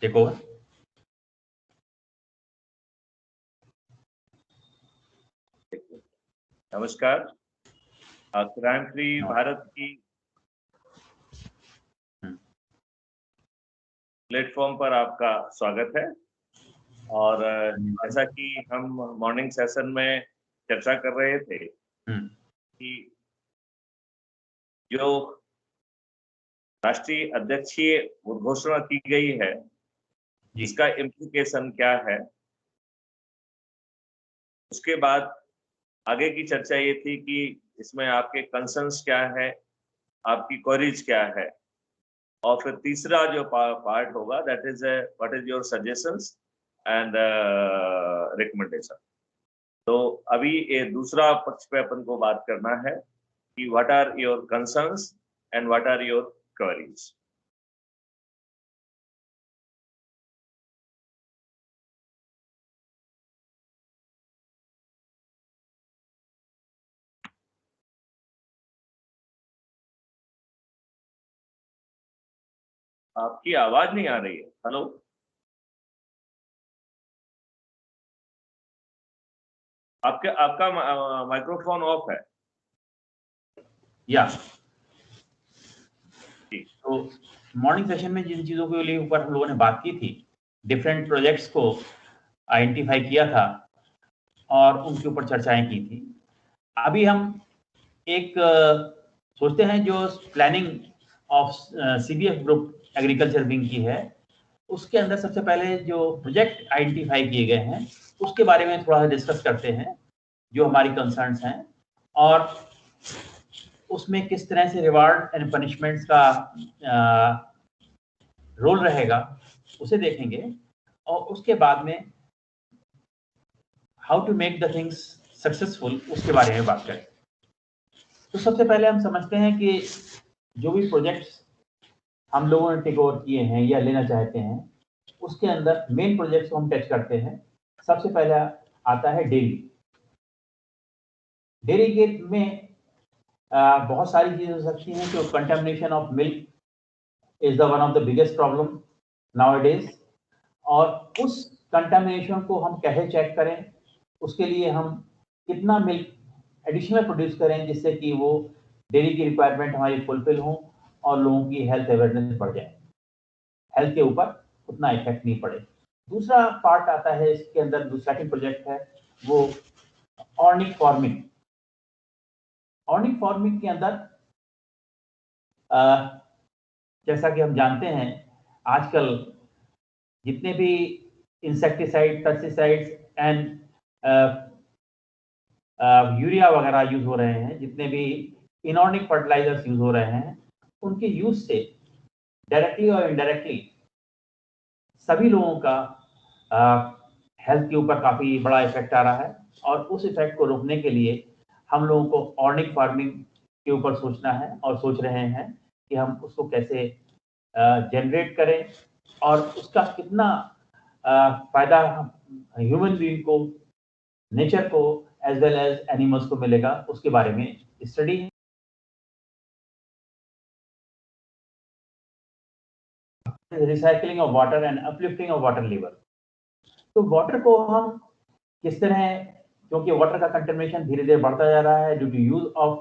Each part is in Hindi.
Take over. नमस्कार, क्राइम फ्री भारत की प्लेटफॉर्म पर आपका स्वागत है। और जैसा कि हम मॉर्निंग सेशन में चर्चा कर रहे थे कि जो राष्ट्रीय अध्यक्षीय घोषणा की गई है इसका इम्प्लीकेशन क्या है, उसके बाद आगे की चर्चा ये थी कि इसमें आपके कंसर्न्स क्या है, आपकी क्वेरीज क्या है, और फिर तीसरा जो पार्ट होगा that is what is your suggestions and recommendation. तो अभी ये दूसरा पक्ष पे अपन को बात करना है कि what are your concerns and what are your queries. आपकी आवाज नहीं आ रही है। हेलो, आपका माइक्रोफोन ऑफ है। या तो मॉर्निंग सेशन में जिन चीजों के लिए ऊपर हम लोगों ने बात की थी, डिफरेंट प्रोजेक्ट्स को आइडेंटिफाई किया था और उनके ऊपर चर्चाएं की थी। अभी हम एक सोचते हैं जो planning of CBF group agriculture wing की है, उसके अंदर सबसे पहले जो प्रोजेक्ट आइडेंटिफाई किए गए हैं उसके बारे में थोड़ा सा डिस्कस करते हैं, जो हमारी कंसर्न्स हैं और उसमें किस तरह से रिवार्ड एंड पनिशमेंट्स का रोल रहेगा उसे देखेंगे, और उसके बाद में how to make the things successful उसके बारे में बात करें। तो सबसे पहले हम समझते हैं कि जो भी प्रोजेक्ट्स हम लोगों ने टेक ओवर किए हैं या लेना चाहते हैं उसके अंदर मेन प्रोजेक्ट्स को हम टच करते हैं। सबसे पहला आता है डेयरी। डेयरी के में बहुत सारी चीजें हो सकती हैं। तो contamination of milk is the one of the biggest problem nowadays, और उस कंटामिनेशन को हम कैसे चेक करें, उसके लिए हम कितना मिल्क एडिशनल प्रोड्यूस करें जिससे कि वो डेयरी की रिक्वायरमेंट हमारी फुलफिल हो और लोगों की हेल्थ अवेयरनेस बढ़ जाए, हेल्थ के ऊपर उतना इफेक्ट नहीं पड़े। दूसरा पार्ट आता है इसके अंदर, जो सेकंड प्रोजेक्ट है वो ऑर्निक फार्मिंग। ऑर्निक फार्मिंग के अंदर जैसा कि हम जानते हैं आजकल जितने भी इंसेक्टिसाइड, पेस्टिसाइड्स एंड यूरिया वगैरह यूज हो रहे हैं, जितने भी इनऑर्निक फर्टिलाइजर्स यूज हो रहे हैं, उनके यूज से डायरेक्टली और इनडायरेक्टली सभी लोगों का हेल्थ के ऊपर काफी बड़ा इफेक्ट आ रहा है। और उस इफेक्ट को रोकने के लिए हम लोगों को ऑर्निक फार्मिंग के ऊपर सोचना है और सोच रहे हैं कि हम उसको कैसे जनरेट करें और उसका कितना फायदा ह्यूमन बीइंग को, नेचर को एज वेल एज एनिमल्स को मिलेगा, उसके बारे में स्टडी है। Recycling of water and uplifting of water level. तो वाटर को हम किस तरह, क्योंकि वाटर का कंटेमिनेशन धीरे धीरे बढ़ता जा रहा है due to use of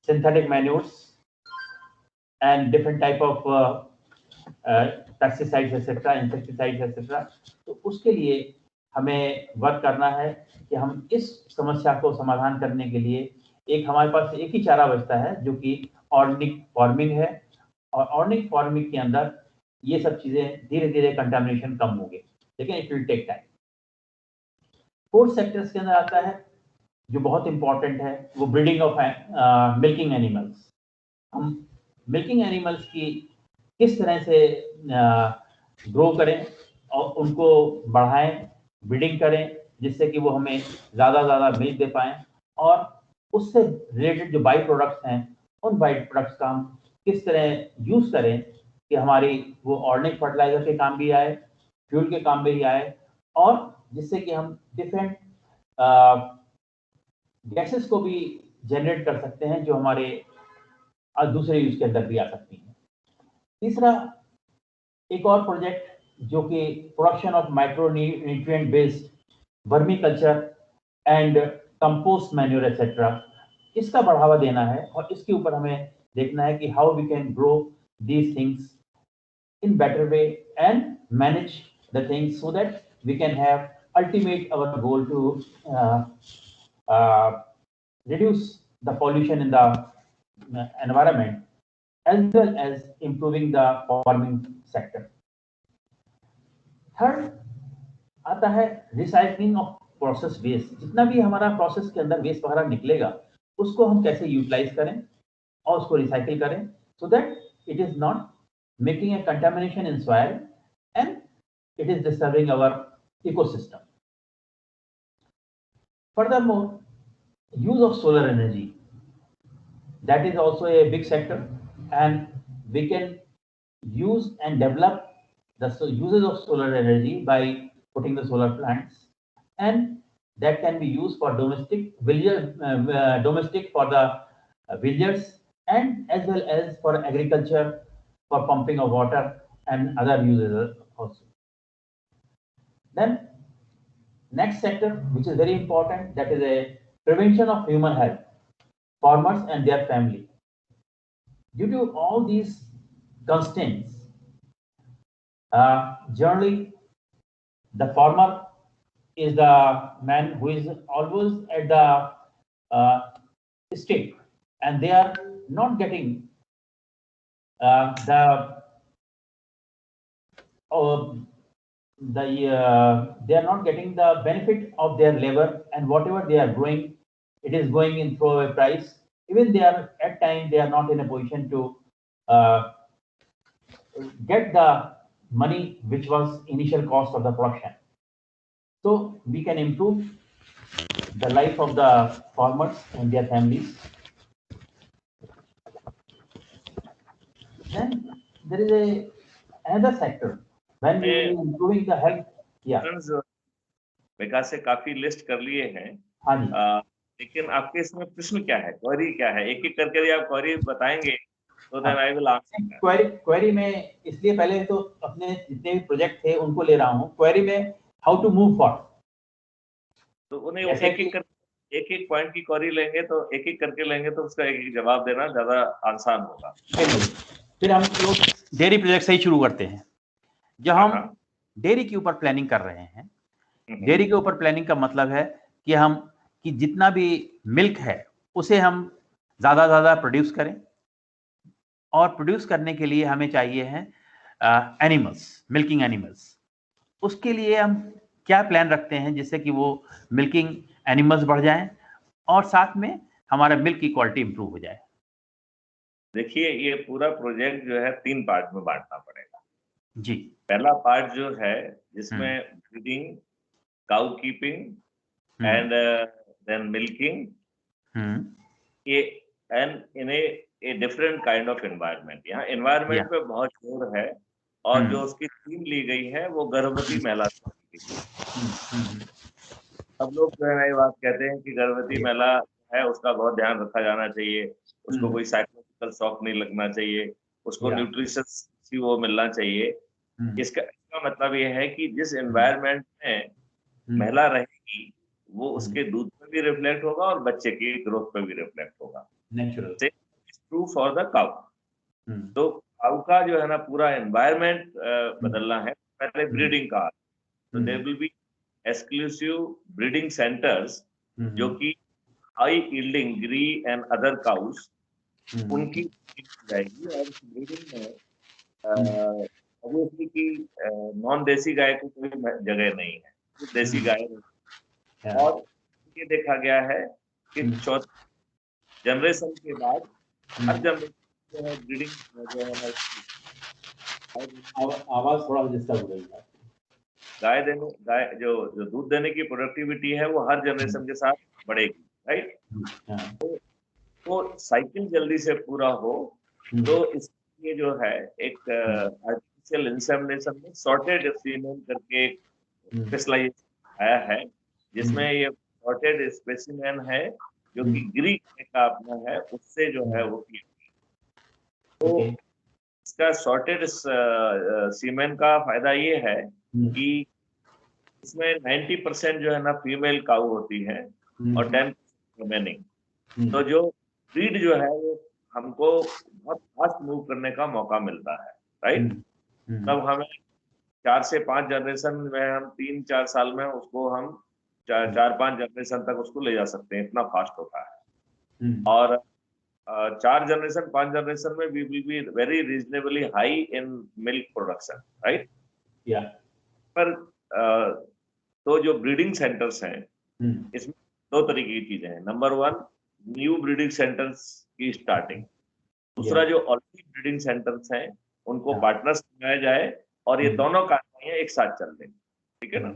synthetic manures and different type of pesticides etcetera, insecticides etcetera. तो उसके लिए हमें वर्क करना है कि हम इस समस्या को समाधान करने के लिए एक हमारे पास एक ही चारा बचता है जो कि ऑर्निक फार्मिंग है। और ऑर्निक फार्मिंग के अंदर ये सब चीजें धीरे धीरे कंटामिनेशन कम होंगे, लेकिन it will take time. Fourth sectors के अंदर आता है जो बहुत इंपॉर्टेंट है, वो ब्रीडिंग ऑफ मिल्किंग एनिमल्स। हम मिल्किंग एनिमल्स की किस तरह से ग्रो करें और उनको बढ़ाएं, ब्रीडिंग करें, जिससे कि वो हमें ज़्यादा मिल्क दे पाएं, और उससे रिलेटेड जो बाई प्रोडक्ट्स हैं उन बाई प्रोडक्ट्स का हम किस तरह यूज़ करें कि हमारी वो ऑर्गेनिक फर्टिलाइजर के काम भी आए, फ्यूल के काम भी आए, और जिससे कि हम डिफरेंट गैसेस को भी जनरेट कर सकते हैं जो हमारे दूसरे यूज के अंदर भी आ सकती हैं। तीसरा एक और प्रोजेक्ट जो कि production of micro nutrient based vermi culture and compost manure etcetera, इसका बढ़ावा देना है और इसके ऊपर हमें देखना है कि how we can grow these things in better way and manage the things so that we can have ultimate our goal to reduce the pollution in the environment as well as improving the farming sector. Third आता है रिसाइकलिंग ऑफ प्रोसेस वेस्ट। जितना भी हमारा प्रोसेस के अंदर वेस्ट वगैरह निकलेगा उसको हम कैसे यूटिलाइज करें और उसको रिसाइकिल करें so that it is not making a contamination in soil and it is disturbing our ecosystem. Furthermore, use of solar energy, that is also a big sector, and we can use and develop the uses of solar energy by putting the solar plants, and that can be used for domestic domestic for the villagers and as well as for agriculture, for pumping of water and other uses also. Then next sector which is very important, that is a prevention of human health, farmers and their family. Due to all these constraints, generally the farmer is the man who is always at the stake, and they are not getting they are not getting the benefit of their labor, and whatever they are growing, it is going in throwaway price. Even they are at times they are not in a position to get the money which was initial cost of the production. So we can improve the life of the farmers and their families. Then there is another sector when we are improving the health. Yeah. विकास से काफी लिस्ट कर लिए हैं। हाँ जी। लेकिन आपके इसमें प्रश्न क्या है, क्वेरी क्या है? एक एक करके आप क्वेरी बताएंगे तो then I will answer. Query में इसलिए पहले तो अपने जितने भी प्रोजेक्ट थे उनको ले रहा हूँ। क्वेरी में हाउ टू मूव फॉरवर्ड, तो उन्हें एक एक पॉइंट की क्वेरी लेंगे तो एक एक करके लेंगे तो उसका एक एक जवाब देना ज्यादा आसान होगा। फिर हम लोग डेयरी प्रोजेक्ट से ही शुरू करते हैं। जब हम डेयरी के ऊपर प्लानिंग कर रहे हैं, डेयरी के ऊपर प्लानिंग का मतलब है कि जितना भी मिल्क है उसे हम ज्यादा प्रोड्यूस करें, और प्रोड्यूस करने के लिए हमें चाहिए है एनिमल्स, मिल्किंग एनिमल्स। उसके लिए हम क्या प्लान रखते हैं जिससे कि वो मिल्किंग एनिमल्स बढ़ जाएं और साथ में हमारा मिल्क की क्वालिटी इंप्रूव हो जाए। देखिए, ये पूरा प्रोजेक्ट जो है 3 पार्ट में बांटना पड़ेगा जी। पहला पार्ट जो है जिसमें breeding, cow keeping and then milking, ये and in a different kind of environment. यहाँ एनवायरनमेंट पे बहुत जोर है और जो उसकी थीम ली गई है वो गर्भवती महिला। सब लोग जो है ये बात कहते हैं कि गर्भवती महिला है उसका बहुत ध्यान रखा जाना चाहिए, उसको कोई साइकोलॉजिकल शॉक नहीं लगना चाहिए, उसको न्यूट्रिशंस वो मिलना चाहिए। इसका मतलब ये है कि जिस एनवायरनमेंट में महिला रहेगी वो उसके दूध पे भी रिफ्लेक्ट होगा और बच्चे की ग्रोथ पे भी रिफ्लेक्ट होगा। Natural true for the cow. तो काउ का जो है ना पूरा एनवायरनमेंट बदलना है। पहले ब्रीडिंग का, तो there will be exclusive breeding centres जो कि हाई यील्डिंग ग्री एंड अदर काउस उनकी जाएगी। और ब्रीडिंग में ऑब्वियसली कि नॉन देसी गाय को कोई जगह नहीं है, देसी गाय। और ये देखा गया है कि चौथे जनरेशन के बाद हर जनरेशन जो है ब्रीडिंग जो है आवाज थोड़ा डिस्टर्ब हो रही है। गाय जो दूध देने की प्रोडक्टिविटी है वो हर जनरेशन के साथ बढ़ेगी, राइट। तो साइकिल जल्दी से पूरा हो तो इसलिए जो है एक आर्टिफिशियल इंसेमिनेशन में सॉर्टेड फीमेल करके एक स्पेशलाइजेशन आया है जिसमें ये सॉर्टेड स्पेसिमेन है जो कि ग्रीक का अपना है, उससे जो है वो किया। तो इसका सॉर्टेड सीमेन का फायदा ये है कि इसमें 90% जो है ना फीमेल काऊ होती है और 10% रिमेनिंग। तो जो ब्रीड जो है वो हमको बहुत फास्ट मूव करने का मौका मिलता है, राइट। तब हमें 4 से 5 जनरेशन में हम 3-4 साल में उसको हम 4-5 जनरेशन तक उसको ले जा सकते हैं, इतना फास्ट होता है। और 4 जनरेशन 5 जनरेशन में we will be very reasonably high in milk production, right. पर तो जो ब्रीडिंग सेंटर्स हैं इसमें 2 तरीके की चीजें हैं। नंबर 1, न्यू ब्रीडिंग सेंटर्स की स्टार्टिंग। दूसरा, जो ऑलरेडी ब्रीडिंग सेंटर्स हैं उनको पार्टनर्स बनाया जाए और ये दोनों कार्रवाइयां एक साथ चल रही, ठीक है ना।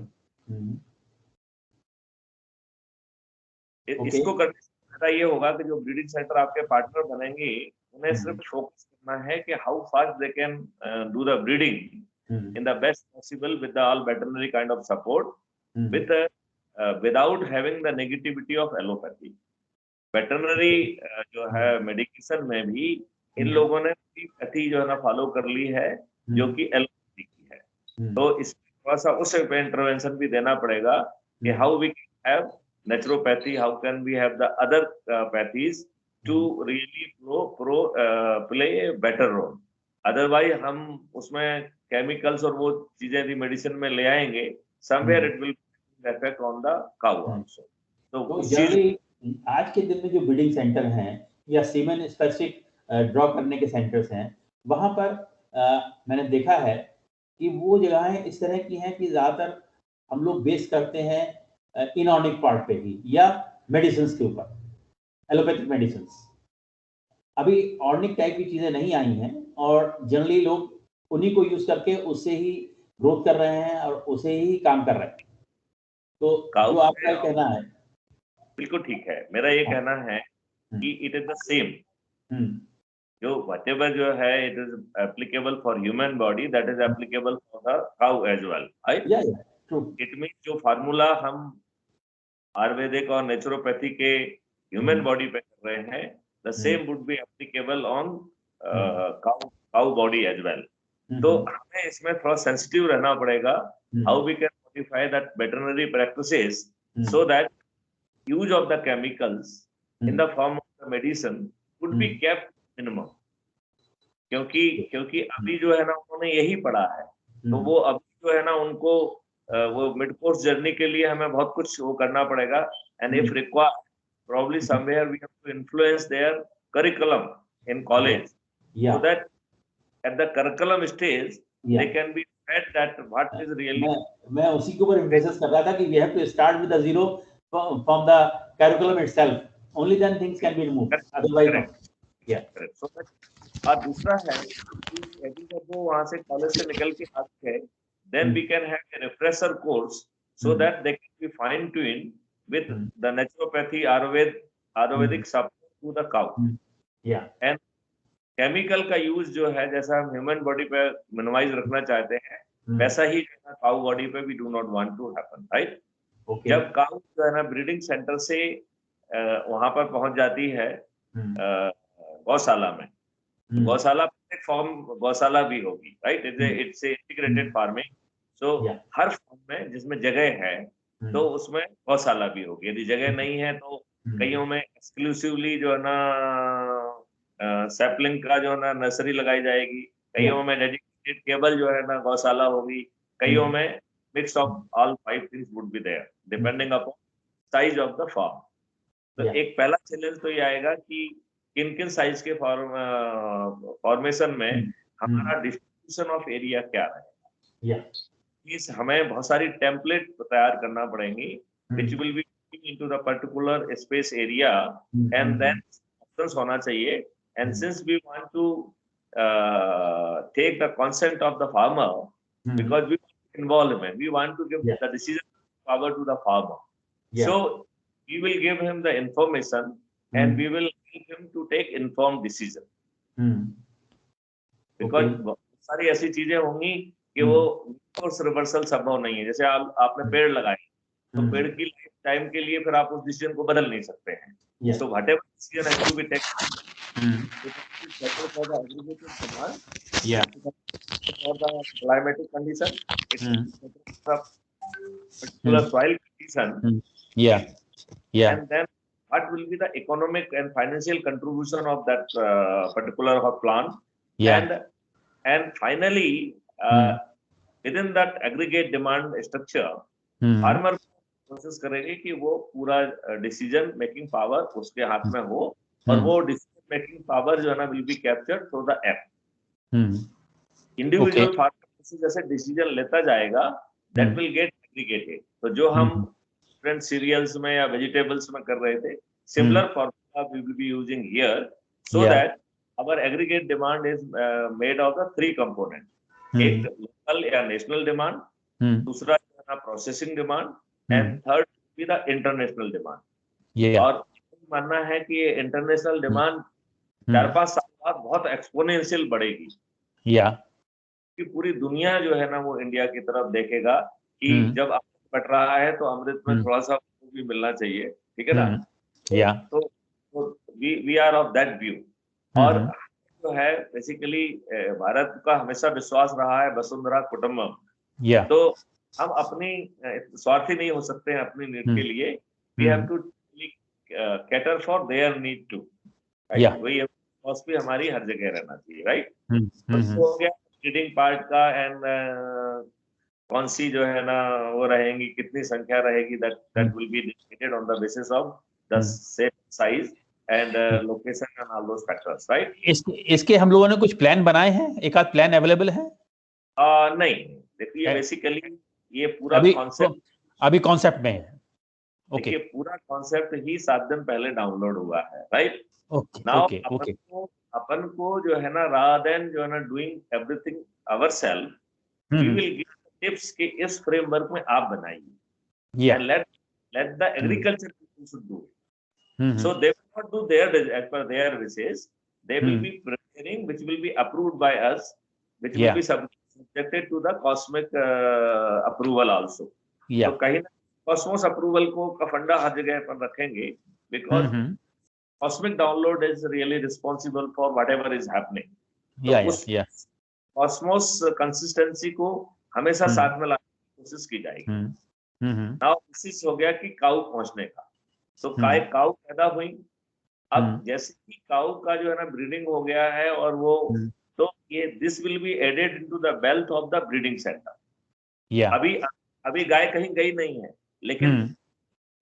इसको करने से फायदा ये होगा कि जो ब्रीडिंग सेंटर आपके पार्टनर बनेंगे उन्हें सिर्फ फोकस करना है कि how fast they can do the breeding in the best possible with the all veterinary kind of support with without having the negativity of allopathy. Veterinary जो है मेडिकेशन में भी इन लोगों ने एलोपैथी जो है ना फॉलो कर ली है, जो कि एलोपैथी की है। तो इसमें थोड़ा सा उस पे इंटरवेंशन भी देना पड़ेगा कि how we can have naturopathy, how can we have the other pathies to really play a better role. Otherwise हम उसमें केमिकल्स और वो चीजें यदि मेडिसिन में ले आएंगे, somewhere it will affect on the cow also. तो जनरली आज के दिन में जो ब्रीडिंग सेंटर हैं या सीमेन स्पेसिफिक ड्रॉ करने के सेंटर्स हैं, वहां पर मैंने देखा है कि वो जगहें इस तरह की हैं कि ज्यादातर हम लोग बेस करते हैं इनऑर्निक पार्ट पे ही या मेडिसिन के ऊपर, एलोपैथिक मेडिसिन। अभी ऑर्निक टाइप की चीजें नहीं आई हैं और जनरली लोग उन्हीं को यूज करके उससे ही ग्रोथ कर रहे हैं और उसे ही काम कर रहे हैं। तो जो आपका कहना है बिल्कुल ठीक है। मेरा ये कहना है कि इट इज द सेम, जो whatever जो है it is applicable for human body, that is applicable for the cow as well, right. It mean जो फार्मूला हम आयुर्वेदिक और नेचुरोपैथी के ह्यूमन बॉडी पे कर रहे हैं, the same would be applicable on cow body as well. तो हमें इसमें थोड़ा सेंसिटिव रहना पड़ेगा, how we can modify that veterinary practices so that use of the chemicals in the form of the medicine would be kept minimum. क्योंकि अभी जो है ना उन्होंने यही पढ़ा है, तो वो अभी जो है ना उनको वो मिड कोर्स जर्नी के लिए हमें बहुत कुछ वो करना पड़ेगा। And if required probably somewhere we have to influence their curriculum in college, so that at the curriculum stage they can be fed that what is really। मैं उसी के ऊपर एम्फेसिस कर रहा था कि we have to start with the zero from the curriculum itself, only then things can be removed, otherwise no। so that और दूसरा है कि यदि जब वो वहां से कॉलेज से निकल के आते हैं, then we can have a refresher course so that they can be fine tuned with the naturopathy Ayurvedic support to the cow। and chemical का यूज जो है जैसा हम ह्यूमन बॉडी पे मिनिमाइज रखना चाहते हैं, वैसा ही काउ बॉडी पे we do not want to happen, right। जब काउ जो है ना ब्रीडिंग सेंटर से वहां पर पहुंच जाती है गौशाला में, गौशाला फॉर्म गौशाला भी होगी, right. It's integrated farming. So हर फार्म में जिसमें जगह है तो उसमें गौशाला भी होगी। यदि जगह नहीं है तो कईयों में एक्सक्लूसिवली जो है ना सैपलिंग का जो है ना नर्सरी लगाई जाएगी, कईयों में डेडिकेटेड केबल जो है ना गौशाला होगी, कईयों में mix of all 5 things would be there depending upon size of the farm. तो एक पहला चैलेंज तो ये आएगा कि किन किन साइज के फॉर्मेशन में हमारा डिस्ट्रीब्यूशन ऑफ एरिया क्या रहेगा। इस हमें बहुत सारी टेम्पलेट तैयार करना पड़ेंगी which will be into the particular space area and then options होना चाहिए। and since we want to take the consent of the farmer because we want involvement, we want to give the decision power to the farmer, so we will give him the information and we will help him to take informed decision because सारी ऐसी चीजें होंगी कि वो कोर्स रिवर्सल संभव नहीं है। जैसे आपने पेड़ लगाए तो पेड़ की लाइफ टाइम के लिए फिर आप उस डिसीजन को बदल नहीं सकते हैं। So whatever decision has to be taken Better for the aggregated demand, Yeah. for the climatic condition, it will be better for the particular Mm. soil condition. Yeah. Yeah. And then what will be the economic and financial contribution of that particular plant? Yeah. And finally, within that aggregate demand structure, farmer कोशिश करेंगे कि वो पूरा डिसीजन मेकिंग पावर उसके हाथ में हो और वो डिसीजन मेकिंग पावर जो है ना will be captured through the app. Individual farmer जैसे डिसीजन लेता जाएगा दैट विल गेट एग्रीगेटेड. तो जो हम डिफरेंट सीरियल्स में या वेजिटेबल्स में कर रहे थे, similar formula we will be using here so that our aggregate demand is made of the 3 component. एक लोकल या नेशनल डिमांड, दूसरा प्रोसेसिंग डिमांड, एंड थर्ड भी द इंटरनेशनल डिमांड. और मानना है कि इंटरनेशनल डिमांड 4-5 साल बाद बहुत एक्सपोनेंशियल बढ़ेगी. कि पूरी दुनिया जो है ना वो इंडिया की तरफ देखेगा कि जब अमृत बट रहा है तो अमृत में थोड़ा सा भी मिलना चाहिए. ठीक है ना? तो we are of that view. और जो है बेसिकली भारत का हमेशा विश्वास रहा है वसुंधरा कुटुंबम. तो हम अपनी स्वार्थी नहीं हो सकते हैं अपनी नीड के लिए. We have to cater for their need too. वही फिलॉसफी हमारी हर जगह रहना चाहिए. राइट. तो हो गया ब्रीडिंग पार्ट का. एंड कौन सी जो है ना वो रहेंगी, कितनी संख्या रहेगी, that will be decided on the basis of the set size and location and all those factors. Right. इसके हम लोगों ने कुछ प्लान बनाए हैं? एक आध प्लान अवेलेबल है? नहीं, देखिए बेसिकली ये पूरा कॉन्सेप्ट अभी कॉन्सेप्ट में है. ओके. देखिए पूरा कॉन्सेप्ट ही 7 दिन पहले डाउनलोड हुआ है. राइट. नाउ अपन को जो है ना रादर देन जो है ना doing everything ourselves, we will give tips कि इस फ्रेमवर्क में आप बनाइए. And let the agriculture people should do it. So they will not do their as per their wishes. They will be preparing which will be approved by us, which will be subjected to the cosmic approval also. तो कहीं ना कॉस्मोस अप्रूवल को का फंडा हर जगह पर रखेंगे, because cosmic download is really responsible for whatever is happening. तो उस कॉस्मोस कंसिस्टेंसी को हमेशा साथ में लाने की कोशिश की जाएगी. नाउ कोशिश हो गया कि काऊ पहुंचने का. तो काऊ पैदा हुई. अब जैसे कि काऊ का जो है ना ब्रीडिंग हो गया है और वो तो ये this will be added into the wealth of the breeding centre. अभी गाय कहीं गई नहीं है, लेकिन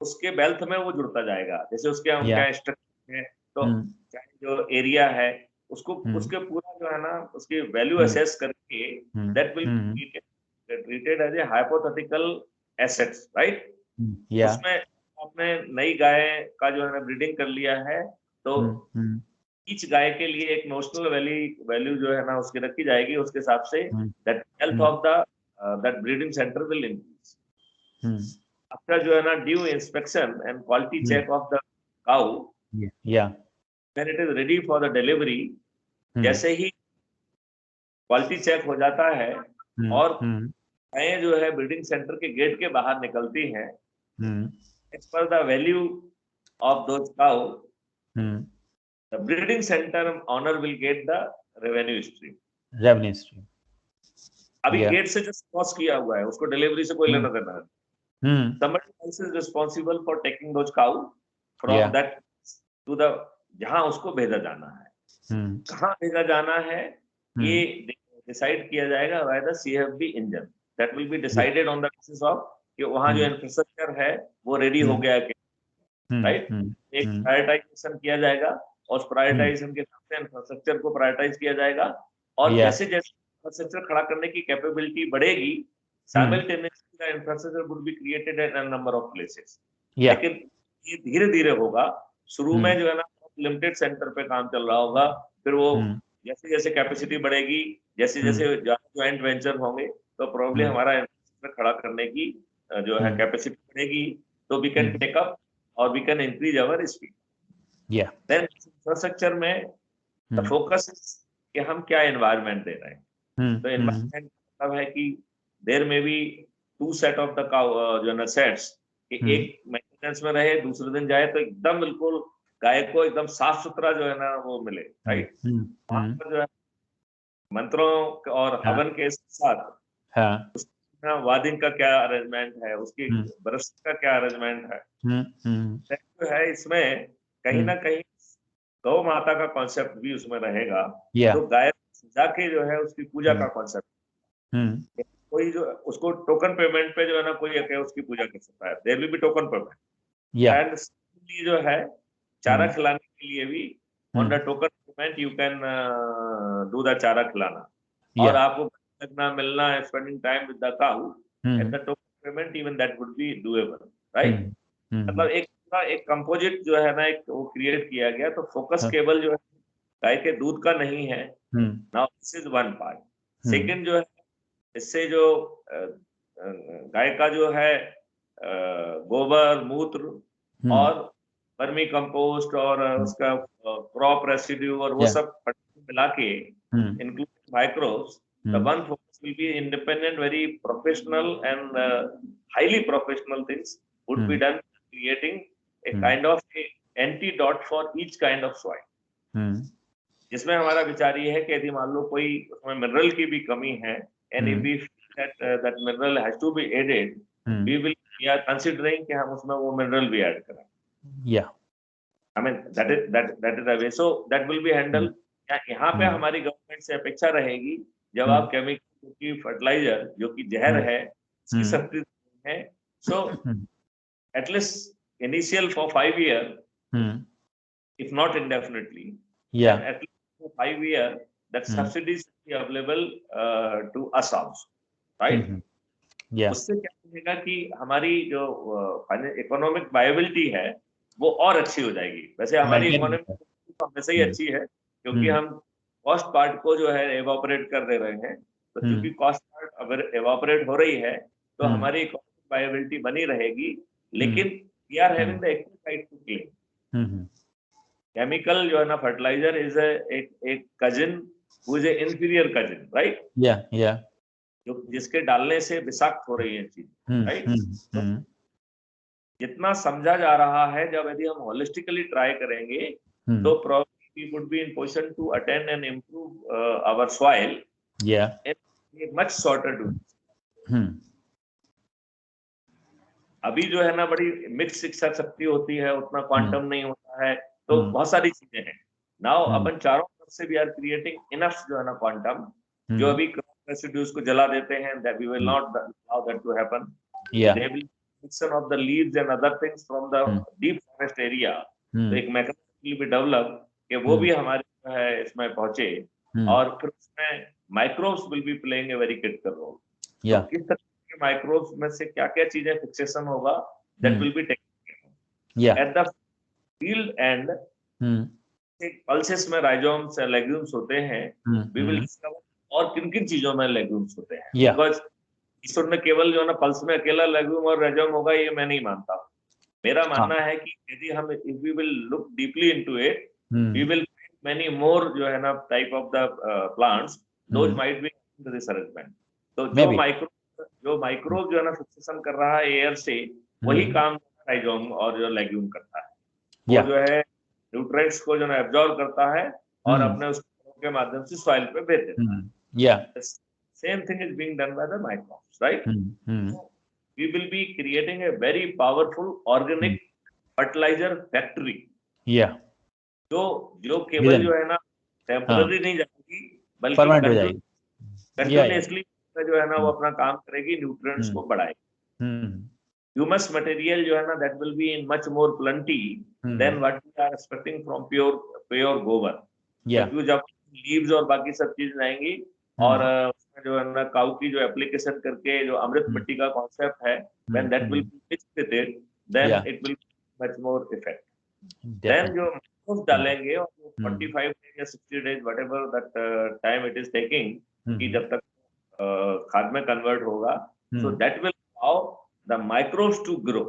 उसके वेल्थ में वो जुड़ता जाएगा. जैसे उसके क्या स्ट्रक्चर है, तो चाहे जो एरिया है उसको उसके पूरा जो है ना उसकी वैल्यू असेस करके that will be treated as a hypothetical assets. Right. उसमें आपने नई गाय का जो है ना ब्रीडिंग कर लिया है, तो ईच गाय के लिए एक नोशनल वैल्यू जो है ना उसकी रखी जाएगी. उसके हिसाब से that health of the that breeding centre will increase. After जो है ना due inspection and quality check of the cow, when it is ready for the delivery, जैसे ही क्वालिटी चेक हो जाता है और गायें जो है ब्रीडिंग सेंटर के गेट के बाहर निकलती हैं, as per the value of those cow, the breeding center owner will get the revenue stream. अभी गेट से जस्ट क्रॉस किया हुआ है, उसको डिलीवरी से कोई लेना देना है. Somebody else is responsible for taking those cow from that to the जहां उसको भेजा जाना है. कहाँ भेजा जाना है ये डिसाइड किया जाएगा by the CFB engine. That will be decided on the basis of कि वहाँ जो इंफ्रास्ट्रक्चर है वो रेडी हो गया कि राइट. एक प्रायोरिटाइजेशन किया जाएगा और उस प्रायोरिटाइजेशन के हिसाब से इंफ्रास्ट्रक्चर को प्रायोरिटाइज किया जाएगा. और जैसे जैसे इंफ्रास्ट्रक्चर खड़ा करने की कैपेबिलिटी बढ़ेगी, simultaneously the infrastructure would be created at a number of places. लेकिन ये धीरे धीरे होगा. शुरू में जो है ना लिमिटेड सेंटर पे काम चल रहा होगा, फिर वो जैसे जैसे कैपेसिटी बढ़ेगी, जैसे जैसे ज्वाइंट वेंचर होंगे, तो प्रोबेबली हमारा इंफ्रास्ट्रक्चर खड़ा करने की जो है कैपेसिटी बढ़ेगी. तो वी कैन टेक अप और we can increase our speed. Then infrastructure में the focus is कि हम क्या एनवायरनमेंट दे रहे हैं. तो एनवायरनमेंट मतलब है कि देयर में भी 2 सेट ऑफ द जो ना सेट्स कि एक मेंटेनेंस में रहे, दूसरे दिन जाए तो एकदम बिल्कुल गाय को एकदम साफ सुथरा जो है ना वो मिले, राइट। वहां पर जो है मंत्रों और हवन के साथ वादिंग का क्या अरेंजमेंट है, उसकी ब्रश का क्या अरेंजमेंट है, जो है इसमें कहीं ना कहीं गौ माता का कॉन्सेप्ट भी उसमें रहेगा। तो गाय सजा के जो है उसकी पूजा का कॉन्सेप्ट, कोई जो उसको टोकन पेमेंट पे जो है ना कोई उसकी पूजा कर सकता है, there will be token payment. And जो है चारा खिलाने के लिए भी on the token payment you can do the चारा खिलाना, और आपको लगना मिलना है spending time with the cow at the token payment, even that would be doable, right. मतलब एक कंपोजिट जो है ना एक वो क्रिएट किया गया। तो फोकस केवल जो है गाय के दूध का नहीं है। Now this is one part. Second जो है इससे जो गाय का जो है गोबर मूत्र और वर्मी कंपोस्ट और उसका क्रॉप रेसिड्यू और वो सब मिला के include microbes, the one focus will be independent, very professional and highly professional things would be done, creating a kind of a antidote for each kind of soil, जिसमें हमारा विचार ये है कि यदि मान लो कोई उसमें मिनरल की भी कमी है, and if we feel that mineral has to be added, we are considering कि हम उसमें वो मिनरल भी ऐड करें। I mean that is the way, so that will be handled। यहाँ पे हमारी गवर्नमेंट से अपेक्षा रहेगी जब आप केमिकल की फर्टिलाइजर जो कि जहर है इसकी सब्सिडी है, so at least initial for 5 years, if not indefinitely, at least for 5 years that subsidies be available to us also, right? उससे क्या होगा कि हमारी जो इकोनॉमिक वायबिलिटी है वो और अच्छी हो जाएगी। वैसे हमारी इकोनॉमिक हमेशा ही अच्छी है क्योंकि हम कॉस्ट पार्ट को जो है एवापोरेट कर दे रहे हैं। तो क्योंकि कॉस्ट पार्ट अगर एवापोरेट हो रही है तो हमारी इकोनॉमिक वायबिलिटी बनी रहेगी, लेकिन we are having the active right to claim. Chemical जो है ना फर्टिलाइजर इज एक cousin who is inferior cousin, right, जो जिसके डालने से विषाक्त हो रही है चीज, राइट। जितना समझा जा रहा है, जब यदि हम होलिस्टिकली ट्राई करेंगे तो probably we would be in position to attain and improve our soil in a much shorter duration। अभी जो है ना बड़ी मिक्स शिक्षा शक्ति होती है, उतना क्वांटम नहीं होता है, तो बहुत सारी चीजें हैं। नाउ अपन चारों तरफ से वी आर क्रिएटिंग इनफ जो है ना क्वांटम, जो अभी क्रॉप रेसिड्यूज को जला देते हैं, that we will not allow that to happen। They will of the leaves and other things from the deep forest area, तो एक मैकेनिज्म will be developed कि वो भी हमारे जो है इसमें पहुंचे, और फिर उसमें microbes will be playing a very critical role। तो किस तरह के माइक्रोब्स में से क्या क्या चीजें फिक्सेशन होगा, that will be taken at the field end। Pulses में राइजोम्स या लेग्यूम्स होते हैं, we will discover और किन किन चीजों में लेग्यूम्स होते हैं, बिकॉज ईश्वर में केवल जो है ना पल्स में अकेला लेग्यूम और राइजोम होगा ये मैं नहीं मानता। मेरा मानना है कि यदि हम if we will look deeply into it, we will find many more जो है ना type of the plants, those might be into this arrangement। तो जो माइक्रोब जो है ना फिक्सेशन कर रहा है एयर से, वही काम राइजोम और जो लेग्यूम करता है। वो जो है न्यूट्रिएंट्स को जो है एब्जॉर्ब करता है और अपने उसके माध्यम से सॉइल पे भेज देता है। Same thing is being done by the microbes, right? So we will be creating a very powerful organic fertilizer factory। जो केवल जो है ना टेम्पररी नहीं जाएगी बल्कि कंटिन्यूअसली जो है ना वो अपना काम करेगी, न्यूट्रिएंट्स को बढ़ाएगी। ह्यूमस मटेरियल जो है ना that will be in much more plenty than what we are expecting from pure गोबर। क्योंकि जब लीव्स और बाकी सब चीजें आएंगी और जो है ना काऊ की जो एप्लीकेशन करके जो अमृत मिट्टी का कॉन्सेप्ट है, when that will be mixed with it, then it will be much more effect। Then जो microbes डालेंगे और 45 days या 60 days whatever that time it is taking कि जब तक खाद में कन्वर्ट होगा, so that will allow the microbes to grow।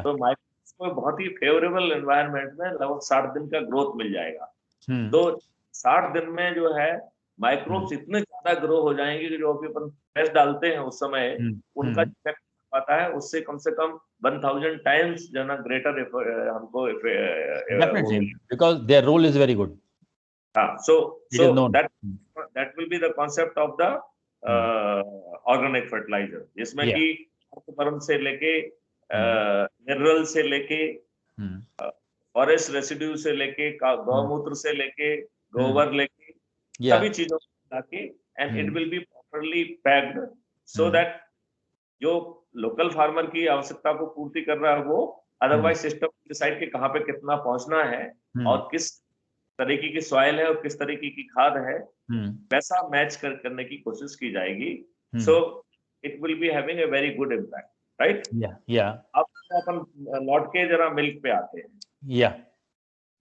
तो माइक्रोब्स को बहुत ही फेवरेबल एनवायरनमेंट में लगभग 60 दिन का ग्रोथ मिल जाएगा। तो 60 दिन में जो है माइक्रोब्स इतने ज्यादा ग्रो हो जाएंगे कि जो अपन पेस्ट डालते हैं उस समय उनका इफेक्ट पाता है उससे कम से कम 1000 टाइम्स जो है ना ग्रेटर हमको Definitely, because their role is very good. हाँ, so It is known. that will be the concept of the organic fertilizer, जिसमें Yeah. कि वर्म से लेके मिनरल से लेके फॉरेस्ट रेसिड्यू से लेके गौमूत्र से लेके गोबर लेके Yeah. सभी चीजों को लाके and it will be properly packed so that जो लोकल फार्मर की आवश्यकता को पूर्ति कर रहा है वो अदरवाइज सिस्टम डिसाइड के कहाँ पे कितना पहुंचना है और किस तरीके की सॉइल है और किस तरीके की खाद है वैसा मैच करने की कोशिश की जाएगी. So it will be having a very good impact, right? अब अपन लौट के जरा मिल्क पे आते हैं.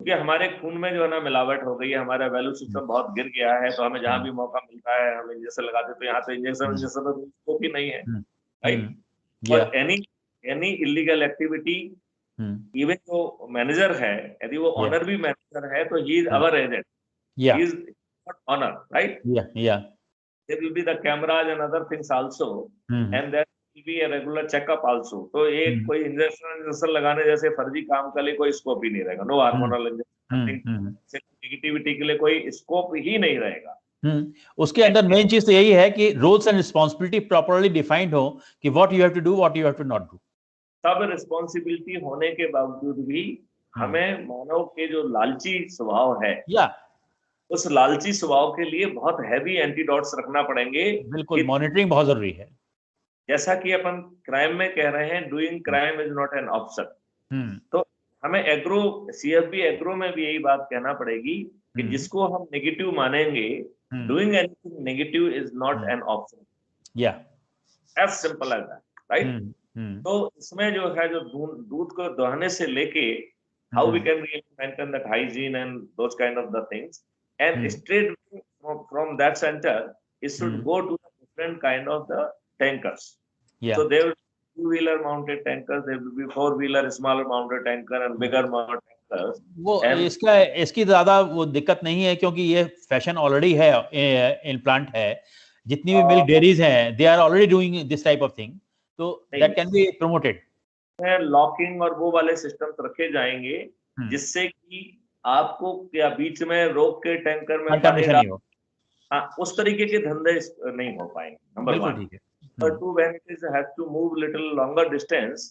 क्योंकि हमारे खून में जो है ना मिलावट हो गई है, हमारा वैल्यू सिस्टम बहुत गिर गया है, तो हमें जहां भी मौका मिलता है हम इंजेक्शन लगाते तो यहाँ तो इंजेक्शन तो भी नहीं है, राइट? और एनी इलीगल एक्टिविटी इवन जो मैनेजर है यदि वो ऑनर भी मैनेजर है तो he is our agent, he is not owner, right? There will be the cameras and other things also and there will be a regular checkup also. तो ये कोई इंजेक्शन लगाने जैसे फर्जी काम के लिए कोई स्कोप ही नहीं रहेगा. नो हार्मोनल इंजेक्शन नेगेटिविटी के लिए कोई स्कोप ही नहीं रहेगा. उसके अंदर मेन चीज तो यही है कि roles and responsibility properly defined हो कि what you have to do, what you have to not do. सब रिस्पांसिबिलिटी होने के बावजूद भी हमें मानव के जो लालची स्वभाव है उस लालची स्वभाव के लिए बहुत हैवी एंटीडोट्स रखना पड़ेंगे. बिल्कुल, मॉनिटरिंग बहुत जरूरी है. जैसा कि अपन क्राइम में कह रहे हैं doing crime is not an option, तो हमें एग्रो सीएफबी एग्रो में भी यही बात कहना पड़ेगी कि जिसको हम नेगेटिव मानेंगे, doing anything negative is not an option, as simple as that, right? तो इसमें जो है जो दूध को दोहने से लेके how we can really maintain that hygiene and those kind of the things and straight from that centre it should go to the different kind of the tankers. So there will be two-wheeler mounted tankers, there will be four-wheeler smaller mounted tanker and bigger mounted tankers. वो इसकी ज्यादा वो दिक्कत नहीं है क्योंकि ये फैशन ऑलरेडी है, इन प्लांट है, जितनी भी मिल्क डेयरीज हैं they are already doing this type of thing, तो that can be promoted. Locking और वो वाले सिस्टम्स रखे जाएंगे जिससे कि आपको क्या बीच में रोक के टैंकर में पानी डाल, उस तरीके के धंधे नहीं हो पाएंगे. Number 1. Number 2, when it is has to move little longer distance,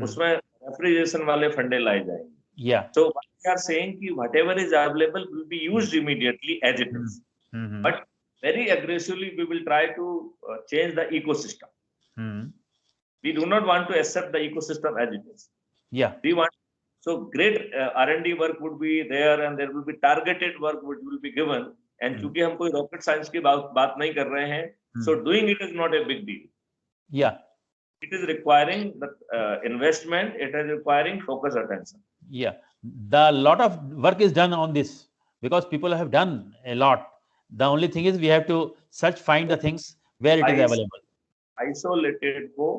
उसमें रेफ्रिजरेशन वाले फंडे लाए जाएंगे. So what we are saying कि whatever is available will be used immediately as it is, but very aggressively we will try to change the ecosystem. We do not want to accept the ecosystem as it is. We want, so great R&D work would be there and there will be targeted work which will be given. And चूंकि हम कोई रॉकेट साइंस की बात नहीं कर रहे हैं, so doing it is not a big deal. It is requiring the investment. It is requiring focus attention. The lot of work is done on this because people have done a lot. The only thing is we have to find the things where it is available. Isolated को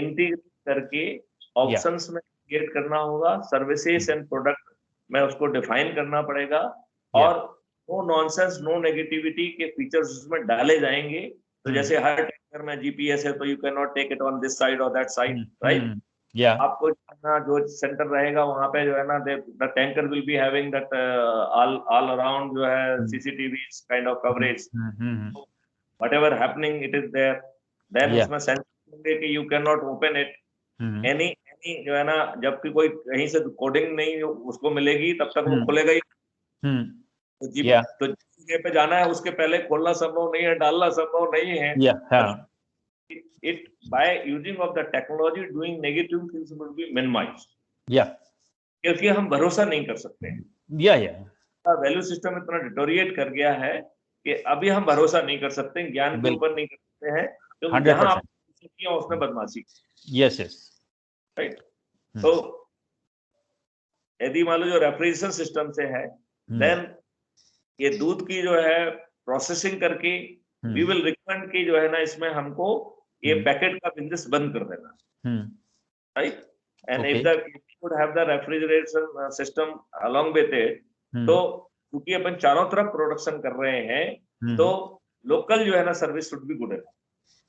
integrate करके options में create करना होगा. Services and product में उसको define करना पड़ेगा और नो नॉनसेंस नो नेगेटिविटी के फीचर्स उसमें डाले जाएंगे. तो जैसे हर टैंकर में जीपीएस है तो you can not take it on this side और दैट साइड, राइट? आपको ना जो सेंटर रहेगा वहां पे जो है ना the tanker will be having that all around जो है CCTV kind of coverage, whatever happening it is there. Then उसमें सेंसर होंगे कि you can not open it any जो है ना, जबकि कोई कहीं से कोडिंग नहीं उसको मिलेगी तब तक वो खुलेगा ही. तो जगह पे जाना है उसके पहले खोलना संभव नहीं है, डालना संभव नहीं है. It by using of the technology doing negative things will be minimized. क्योंकि हम भरोसा नहीं कर सकते हैं. वैल्यू सिस्टम इतना डिटोरिएट कर गया है कि अभी हम भरोसा नहीं कर सकते, ज्ञान के ऊपर नहीं कर सकते हैं, क्योंकि जहां आपने किया उसने बदमाशी. राइट. तो यदि मान लो जो रेफ्रिजरेशन सिस्टम से है, देन ये दूध की जो है प्रोसेसिंग करके वी विल रिकमेंड की जो है ना इसमें हमको ये पैकेट का बिजनेस बंद कर देना, right? And if the wood have the refrigeration system along with it, तो क्योंकि अपन चारों तरफ प्रोडक्शन कर रहे हैं तो लोकल जो है ना सर्विस शुड बी गुड.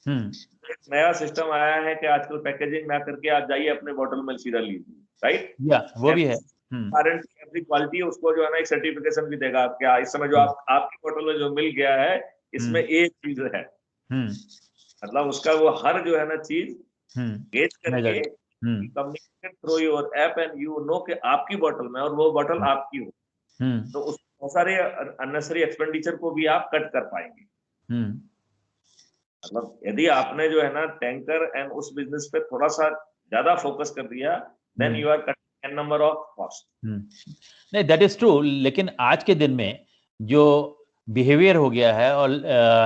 एक नया सिस्टम आया है कि आजकल पैकेजिंग ना करके आप जाइए अपने बॉटल में सीधा लीजिए, राइट? या वो भी है। गारंटी क्वालिटी उसको जो है ना एक सर्टिफिकेशन भी देगा आपके। इस समय जो आपकी बोतल में जो मिल गया है इसमें एक चीज है, मतलब उसका वो हर जो है ना चीज गेज करके communicate through your app and you know कि आपकी बोतल में और वो बोतल आपकी हो, तो उस बहुत सारे अननेसेसरी एक्सपेंडिचर को भी आप कट कर पाएंगे। मतलब यदि आपने जो है ना टैंकर एंड उस बिजनेस पे थोड़ा सा ज्यादा फोकस कर दिया, then you are cutting an number of cost. नहीं, दैट इज ट्रू, लेकिन आज के दिन में जो बिहेवियर हो गया है और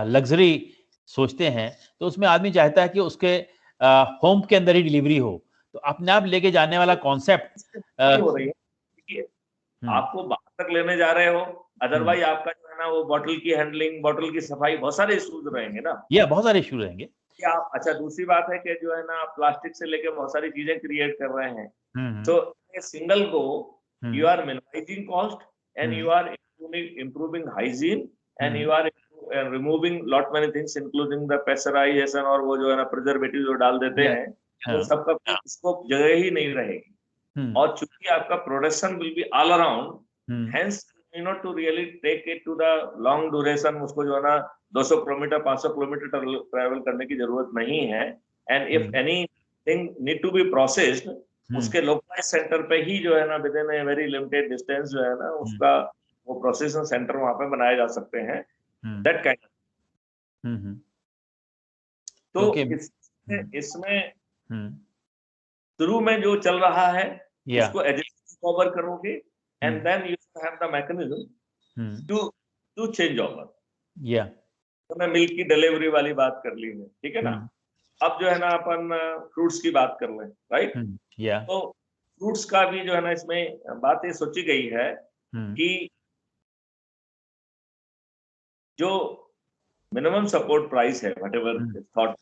लग्जरी सोचते हैं, तो उसमें आदमी चाहता है कि उसके होम के अंदर ही डिलीवरी हो, तो अपने आप लेके जाने वाला कॉन्सेप्ट हो रही है। आपको बाहर तक लेने जा रहे हो, अदरवाइज आपका जो है ना वो बॉटल की हैंडलिंग, बॉटल की सफाई, बहुत सारे इश्यूज रहेंगे ना। बहुत सारे इश्यू रहेंगे। अच्छा, दूसरी बात है कि जो है ना प्लास्टिक से लेके बहुत सारी चीजें क्रिएट कर रहे हैं, तो सिंगल को you are minimising cost and you are improving hygiene and you are removing lot many things including the pasteurization और वो जो है ना प्रिजर्वेटिव जो डाल देते हैं, वो सबका स्कोप जगह ही नहीं रहेगी। और चूंकि आपका production will be all around, hence you know to really take it to the long duration, उसको जो है ना 200 किलोमीटर 500 किलोमीटर ट्रैवल करने की जरूरत नहीं है। And if anything need to be processed, उसके लोकलाइज सेंटर पे ही जो है ना within a very limited distance जो है ना उसका वो प्रोसेसिंग सेंटर वहां पे बनाए जा सकते हैं, दैट काइंड। तो इसमें शुरू में जो चल रहा है उसको एजेंसी कवर करोगे and then you have the mechanism to change over. तो मैं मिल्क की डिलीवरी वाली बात कर ली है, ठीक है ना। अब जो है ना अपन फ्रूट्स की बात कर लें, राइट? तो फ्रूट्स का भी जो है ना इसमें बात ये सोची गई है कि जो मिनिमम सपोर्ट प्राइस है व्हाटएवर थॉट,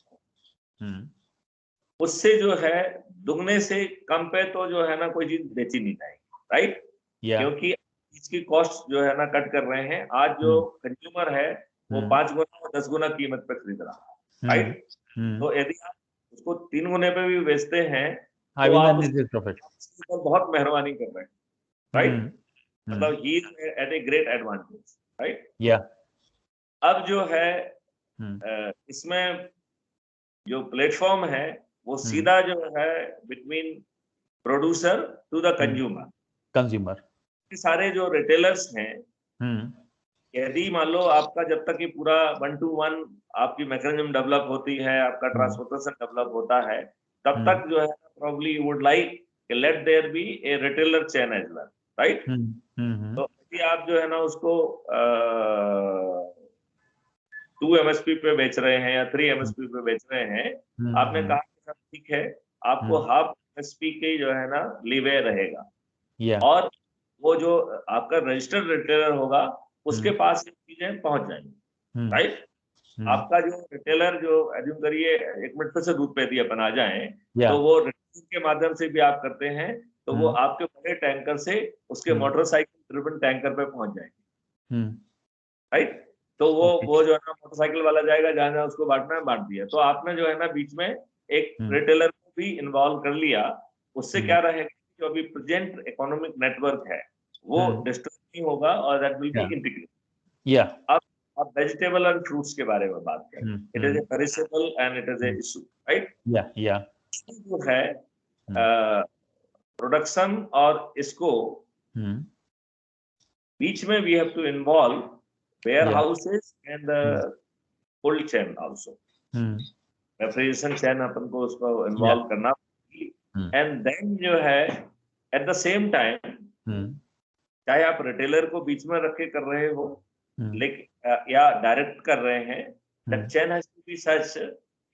उससे जो है दुगने से कम पे तो जो है ना कोई चीज बेची नहीं जाएगी, राइट? क्योंकि इसकी कॉस्ट जो है ना कट कर रहे हैं। आज जो कंज्यूमर है वो 5 गुना और 10 गुना कीमत पे खरीद रहा है, राइट? तो यदि आप उसको 3 गुने पे भी बेचते हैं तो आप उसको बहुत मेहरबानी कर रहे हैं, राइट? मतलब he is at a great advantage, right? अब जो है इसमें जो प्लेटफॉर्म है वो सीधा जो है between producer to the consumer. सारे जो रिटेलर्स हैं, यदि मान लो आपका जब तक ये पूरा 1 to 1 आपकी मैकेनिज्म डेवलप होती है, आपका ट्रांसपोर्टेशन डेवलप होता है, तब तक जो है probably would like let there be a retailer chain as well, right? तो यदि आप जो है ना उसको 2 MSP पे बेच रहे हैं या 3 MSP पे बेच रहे हैं, आपने कहा ठीक है, आपको हाफ MSP के जो है ना लीवे रहेगा, और वो जो आपका रजिस्टर्ड रिटेलर होगा उसके पास चीजें पहुंच जाएंगी, राइट? आपका जो रिटेलर जो एज्यूम करिए 1 मिनट से दूध पे अपन आ जाए, तो वो रिटेलर के माध्यम से भी आप करते हैं, तो वो आपके बड़े टैंकर से उसके मोटरसाइकिल ड्रिवन टैंकर पे पहुंच जाएंगे, राइट? तो वो जो है ना मोटरसाइकिल वाला जाएगा, जहाँ उसको बांटना है बांट दिया। तो आपने जो है ना बीच में एक रिटेलर को भी इन्वॉल्व कर लिया, उससे क्या रहेगा जो अभी प्रेजेंट इकोनॉमिक नेटवर्क है वो डिस्टर्ब नहीं होगा और दैट विल बी इंटीग्रेटेड। अब वेजिटेबल एंड फ्रूट्स के बारे में बात करें, it is a perishable and it is a issue, right? जो है प्रोडक्शन और इसको बीच में we have to involve warehouses and the cold chain also, refrigeration chain अपन को उसको इन्वॉल्व करना, एंड देन जो है एट द सेम टाइम चाहे आप रिटेलर को बीच में रख के कर रहे हो लेकिन या डायरेक्ट कर रहे हैं, the chain has to be such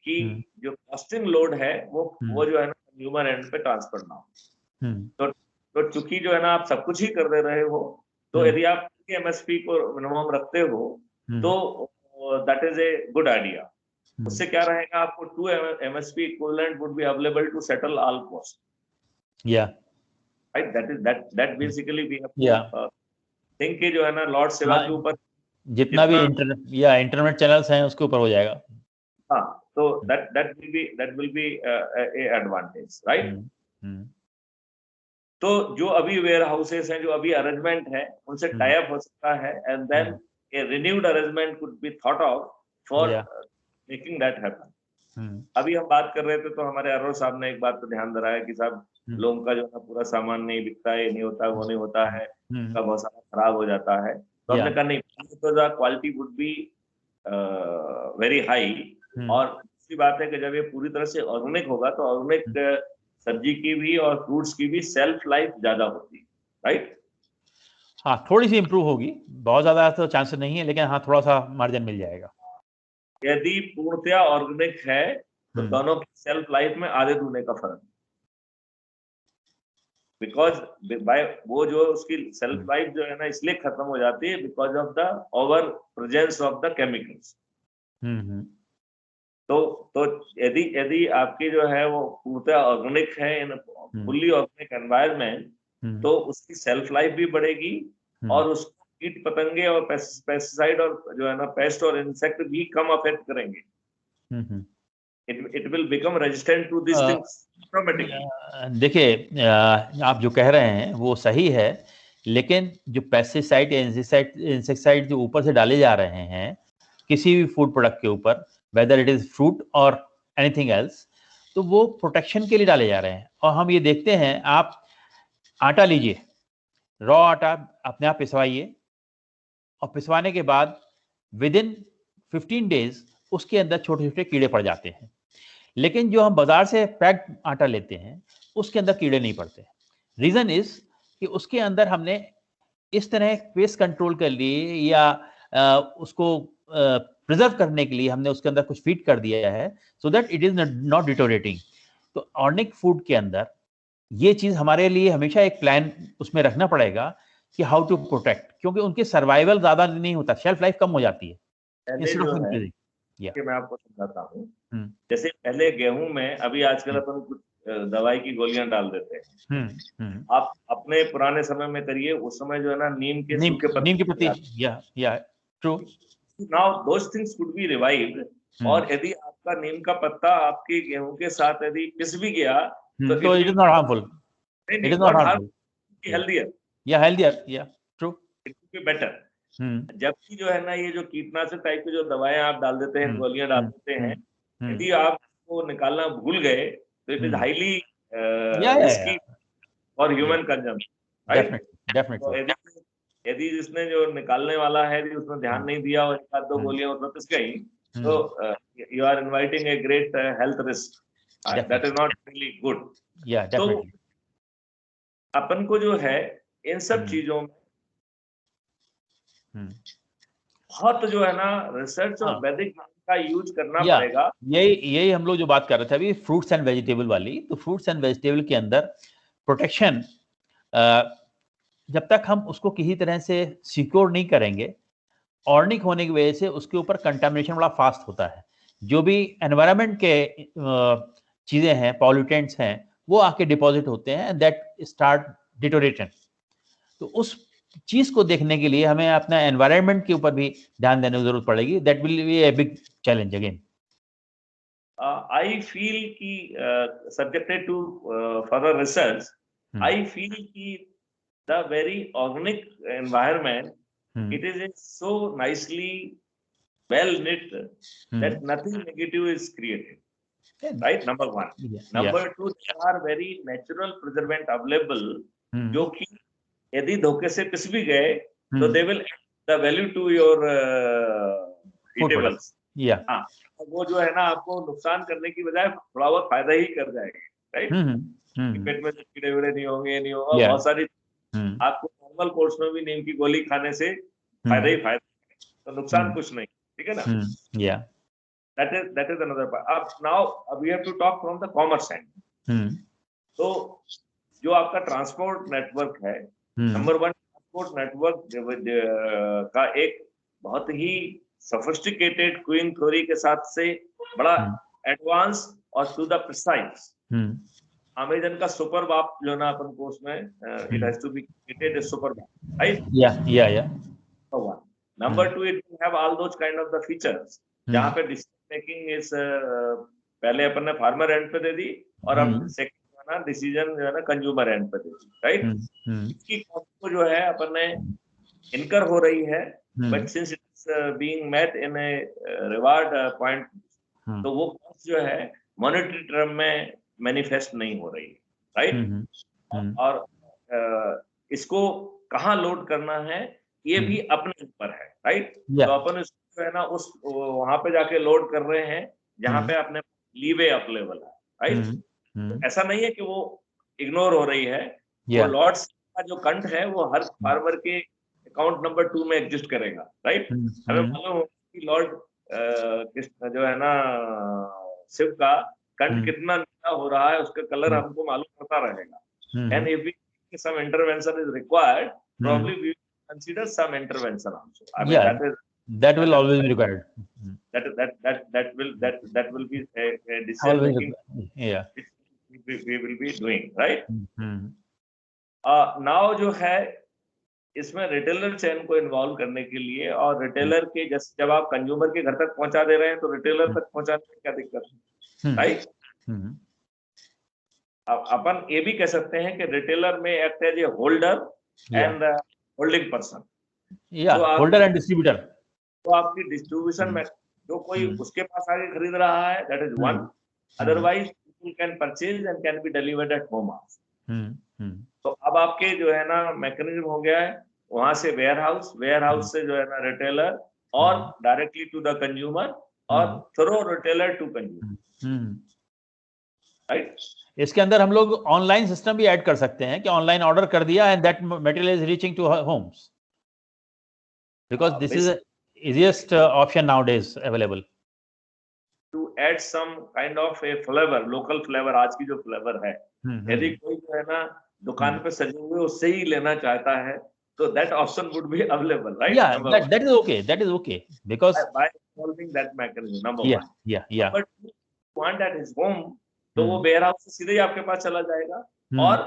कि जो कॉस्टिंग लोड है वो जो है ना कंज्यूमर एंड पे ट्रांसफर ना हो। तो चूंकि जो है ना आप सब कुछ ही कर दे रहे हो, तो यदि आप MSP को मिनिमम रखते हो तो that is a good idea. उससे क्या रहेगा, आपको 2 MSP equivalent would be available to settle all cost, right? That basically we have think कि जो है ना लॉर्ड सेवा के ऊपर जितना भी इंटरनेट चैनल्स हैं उसके ऊपर हो जाएगा। हाँ, So that will be a advantage, right? तो जो अभी वेयर हाउसेस हैं, जो अभी अरेंजमेंट है, उनसे टाई अप हो सकता है, and then a renewed arrangement could be thought of for making that happen. अभी हम बात कर रहे थे तो हमारे अरोड़ साहब ने एक बात पे ध्यान दिलाया कि साहब लोगों का जो है पूरा सामान नहीं बिकता है, नहीं होता, वो नहीं होता है, का बहुत सारा खराब हो जाता है। तो हमने कहा नहीं, तो the quality would be very high. और दूसरी बात है कि जब ये पूरी तरह से ऑर्गेनिक होगा तो ऑर्गेनिक सब्जी की भी और फ्रूट्स की भी सेल्फ लाइफ ज्यादा होती है, राइट? हाँ, थोड़ी सी इंप्रूव होगी, बहुत ज्यादा तो चांसेस नहीं है, लेकिन हाँ थोड़ा सा मार्जिन मिल जाएगा। यदि पूर्णतया ऑर्गेनिक है तो दोनों की सेल्फ लाइफ में आधे दूने का फर्क, बिकॉज बाय वो जो उसकी सेल्फ लाइफ जो है ना इसलिए खत्म हो जाती है because of the over presence of the chemicals. तो यदि आपकी जो है वो पूर्णतः ऑर्गेनिक है, इन फुल्ली ऑर्गेनिक एनवायरनमेंट, तो उसकी सेल्फ लाइफ भी बढ़ेगी और उसको कीट पतंगे और पेस्टिसाइड और जो है ना पेस्ट और इंसेक्ट भी कम अफेक्ट करेंगे। it will become resistant to these things automatically। देखिए, आप जो कह रहे हैं वो सही है, लेकिन जो पेस्टिसाइड या इंसेक्टिसाइड जो ऊपर से डाले जा रहे हैं किसी भी फूड प्रोडक्ट के ऊपर, वेदर इट इज फ्रूट और एनीथिंग एल्स, तो वो प्रोटेक्शन के लिए डाले जा रहे हैं। और हम ये देखते हैं, आप आटा लीजिए, रॉ आटा अपने आप पिसवाइए, और पिसवाने के बाद विद इन 15 डेज उसके अंदर छोटे छोटे कीड़े पड़ जाते हैं। लेकिन जो हम बाजार से पैक्ड आटा लेते हैं उसके अंदर कीड़े नहीं पड़ते। रीजन इज कि उसके अंदर हमने इस तरह पेस्ट कंट्रोल के लिए या उसको प्रिजर्व करने के लिए हमने उसके अंदर कुछ फीड कर दिया है, so that it is not deteriorating. तो ऑर्गेनिक फूड के अंदर ये चीज हमारे लिए हमेशा एक प्लान उसमें रखना पड़ेगा कि हाउ टू प्रोटेक्ट, क्योंकि उनके सर्वाइवल ज्यादा नहीं होता, शेल्फ लाइफ कम हो जाती है। कि मैं आपको समझाता हूँ, जैसे पहले गेहूं में, अभी आजकल अपन कुछ दवाई की गोलियां डाल देते हैं। आप अपने पुराने समय में करिए, उस समय जो है ना नीम के पत्ती, या true, now those things could be revived. और यदि आपका नीम का पत्ता आपके गेहूं के साथ यदि पिस भी गया तो it is not harmful, it is not harmful, healthier, या true, it will be better. जबकि जो है ना ये जो कीटनाशक टाइप की जो दवाएं आप डाल देते हैं, गोलियां डाल देते हैं, यदि आप वो निकालना भूल गए तो it is highly risky for human consumption, right? यदि जिसने जो निकालने वाला है यदि उसने ध्यान नहीं दिया और एक आध दो गोलियां उसमें पिस गई, तो you are inviting a great health risk, that is not really good. तो अपन को जो है इन सब चीजों में बहुत जो है ना रिसर्च और वैदिक का यूज करना पड़ेगा। यही हम लोग जो बात कर रहे थे अभी फ्रूट्स एंड वेजिटेबल वाली, तो फ्रूट्स एंड वेजिटेबल के अंदर प्रोटेक्शन जब तक हम उसको किसी तरह से सिक्योर नहीं करेंगे, ऑर्गेनिक होने की वजह से उसके ऊपर कंटामिनेशन बड़ा फास्ट होता है। जो भी एनवायरनमेंट के चीजें हैं, पॉल्यूटेंट्स हैं, वो आके डिपॉजिट होते हैं, दैट स्टार्ट डिटोरेशन। तो उस चीज को देखने के लिए हमें अपना एनवायरनमेंट के ऊपर भी ध्यान देने की जरूरत पड़ेगी। That will be a big challenge again. I feel कि subjected to further research, I feel कि the very organic environment, it is so nicely well knit that nothing negative is created, right? Number one. Number two, there are very natural preservant available, जो कि यदि धोखे से पिस भी गए तो they will add the value to your eatables। हाँ, वो जो है ना आपको नुकसान करने की बजाय थोड़ा बहुत फायदा ही कर जाएंगे, राइट? पेट में कीड़े वीड़े नहीं होंगे, नहीं होगा, बहुत सारी आपको नॉर्मल कोर्स में भी नीम की गोली खाने से फायदा ही फायदा, तो नुकसान कुछ नहीं, ठीक है ना? that is another part। अब now we have to talk from the commerce end। तो जो आपका ट्रांसपोर्ट नेटवर्क है, नंबर वन, ट्रांसपोर्ट नेटवर्क का एक बहुत ही सोफिस्टिकेटेड क्वीन थ्योरी के साथ से बड़ा एडवांस और टू द प्रिसाइज। अमेजन का सुपर बाप जो ना अपन को उसमें it has to be created a super बाप, राइट? या Number two, it will have all those kind of the features जहाँ पे मेकिंग इज पहले अपन ने फार्मर एंड पे दे दी और अब सेकंड ना डिसीजन जो है ना कंज्यूमर एंड पे दे दी, राइट। इसकी कॉस्ट को जो है अपन ने इनकर हो रही है, but since it is being met in a reward point, तो वो कॉस्ट जो है मॉनेटरी टर्म में मैनिफेस्ट नहीं हो रही, राइट। और इसको कहाँ लोड करना है ये भी अपने ऊपर है, राइट। तो अपन इसको जो है ना उस वहां पे जाके लोड कर रहे हैं जहाँ पे अपने लीवे अवेलेबल है, राइट। तो ऐसा नहीं है कि वो इग्नोर हो रही है, वो लॉट्स का जो कंट है वो हर फार्मर के अकाउंट नंबर 2 में एग्जिस्ट करेगा, राइट। हमें मालूम हो कि लॉर्ड जो है ना शिव का कंट कितना नीला हो रहा है, उसका कलर हमको मालूम पड़ता रहेगा। And if some intervention is required, probably we will consider some intervention also. I mean, that will always be required. That will be a decision making. Yeah, we will be doing, right. Now जो है इसमें रिटेलर चेन को इन्वॉल्व करने के लिए, और रिटेलर के जब आप कंज्यूमर के घर तक पहुंचा दे रहे हैं तो रिटेलर तक पहुंचाने में क्या दिक्कत है, राइट। अपन ये भी कह सकते हैं कि रिटेलर में act as a holder and holding person, holder and distributor. तो आपकी डिस्ट्रीब्यूशन में जो कोई उसके पास आके खरीद रहा है, that is one. Otherwise people can purchase and can be delivered at home. तो अब आपके जो है ना मैकेनिज्म हो गया है, वहां से वेयर हाउस से जो है ना रिटेलर, और डायरेक्टली टू द कंज्यूमर, और through retailer to consumer, right. इसके अंदर हम लोग ऑनलाइन सिस्टम भी ऐड कर सकते हैं कि ऑनलाइन ऑर्डर कर दिया and that material is reaching to homes, because this is easiest option nowadays available to add some kind of a flavor, local flavor। आज की जो फ्लेवर है, यदि कोई जो है ना दुकान पे सजे हुए उससे ही लेना चाहता है तो that option would be available, right? Yeah, that is okay because by solving that mechanism, number one. Yeah. But if you want that is home, तो वो वेयर हाउस से सीधे ही आपके पास चला जाएगा, और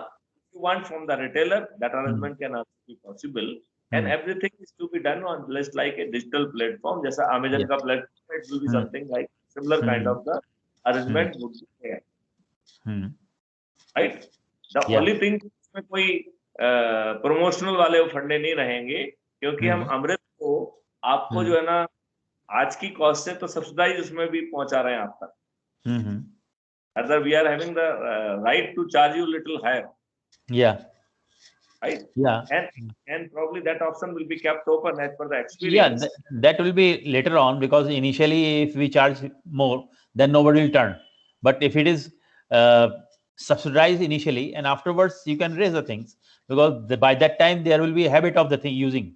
you want from the retailer, that arrangement can also be possible, and everything is to be done on just like a digital platform, जैसा Amazon का platform, it will be something like similar kind of the arrangement would be there, right? The only thing इसमें कोई promotional वाले फंडे नहीं रहेंगे, क्योंकि हम अमृत को आपको जो है ना आज की कॉस्ट से तो सब्सिडाइज उसमें भी पहुंचा रहे हैं आप तक। Rather, we are having the right to charge you little higher. Yeah. Right. Yeah. And probably that option will be kept open as per the experience. Yeah, that will be later on, because initially if we charge more, then nobody will turn. But if it is subsidized initially, and afterwards you can raise the things, because by that time there will be a habit of the thing using,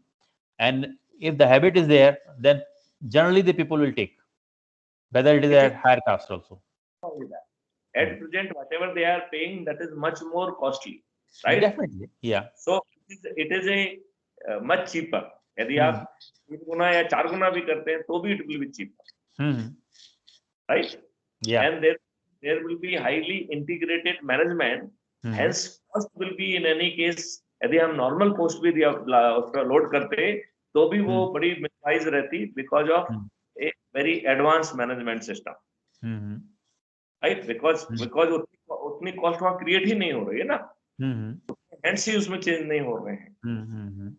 and if the habit is there, then generally the people will take, whether it is at higher cost also. Only that. At present, whatever they are paying, that is much more costly, right? Definitely, yeah. So it is a much cheaper. यदि आप 3 गुना या 4 गुना भी करते हैं तो भी it will be cheaper, right? Yeah. And there will be highly integrated management. Hence cost will be in any case, यदि हम normal cost भी उसका लोड करते तो भी वो बड़ी minimized रहती, because of a very advanced management system. Right? Because उतनी कॉस्ट वहाँ क्रिएट ही नहीं हो रही है ना, हेंस ही उसमें चेंज नहीं हो रहे हैं।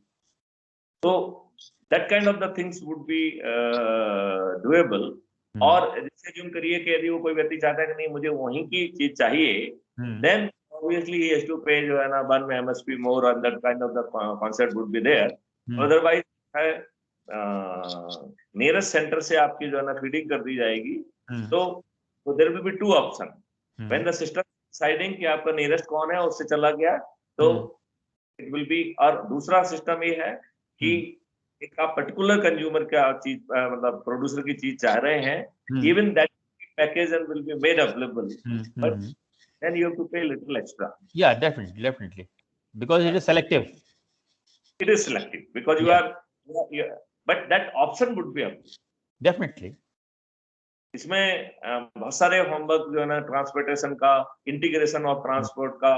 तो that kind of the things would be doable। और जैसे यूं करिए कि यदि वो कोई व्यक्ति चाहता है कि नहीं मुझे वहीं की चीज चाहिए, then obviously he has to pay जो है ना 1 MSP more, and that kind of the concept would be there। Otherwise nearest centre से आपकी जो है ना फीडिंग कर दी जाएगी, तो So there will be two options. When the system is deciding कि आपका nearest कौन है, उससे चला गया, तो it will be। और दूसरा सिस्टम ये है कि एक आप पर्टिकुलर कंज्यूमर का चीज मतलब प्रोड्यूसर की चीज चाह रहे हैं, even that package and will be made available, but then you have to pay a little extra. Yeah, definitely, because it is selective. It is selective because you are, but that option would be available. Definitely. इसमें बहुत सारे होमवर्क जो है ना ट्रांसपोर्टेशन का, इंटीग्रेशन ऑफ ट्रांसपोर्ट का,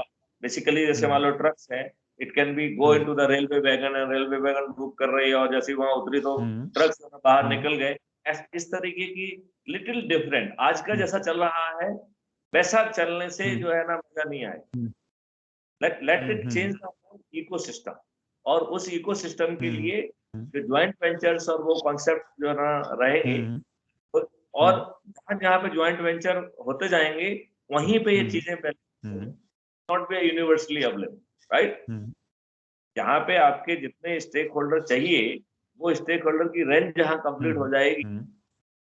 बेसिकली जैसे मान लो ट्रक्स है, it can be go into the railway wagon, and railway wagon book कर रही है, और जैसे वहां उतरी तो ट्रक्स बाहर निकल गए, इस तरीके की लिटिल डिफरेंट, आज का जैसा चल रहा है वैसा चलने से जो है ना मजा नहीं आए। Let it change the whole ecosystem, और उस इकोसिस्टम के लिए जो ज्वाइंट वेंचर्स और वो कॉन्सेप्ट जो है ना रहे, और जहाँ पे ज्वाइंट वेंचर होते जाएंगे वहीं पे ये चीजें not be universally available, right. जहाँ पे आपके जितने स्टेक होल्डर चाहिए वो स्टेक होल्डर की रेंज जहाँ कंप्लीट हो जाएगी,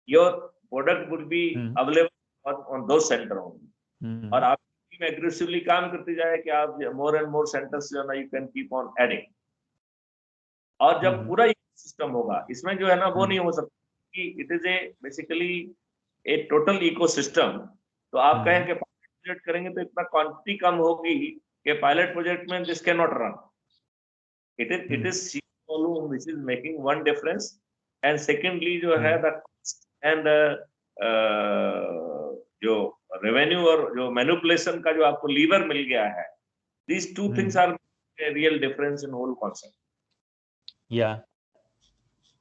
your product would be available on दो सेंटर ओनली, और आप टीम एग्रेसिवली काम करती जाए कि आप मोर एंड मोर सेंटर्स जो है ना you can keep on adding. और जब पूरा सिस्टम होगा इसमें जो है ना वो नहीं हो सकता कि it is A basically A total ecosystem. तो आप कहें कि पायलट प्रोजेक्ट करेंगे तो इतना क्वांटिटी कम होगी कि पायलट प्रोजेक्ट में this can not run. It is see volume which is making one difference, and secondly जो है द एंड जो रेवेन्यू और जो मैनिपुलेशन का जो आपको लीवर मिल गया है, these two things are a real difference in whole concept,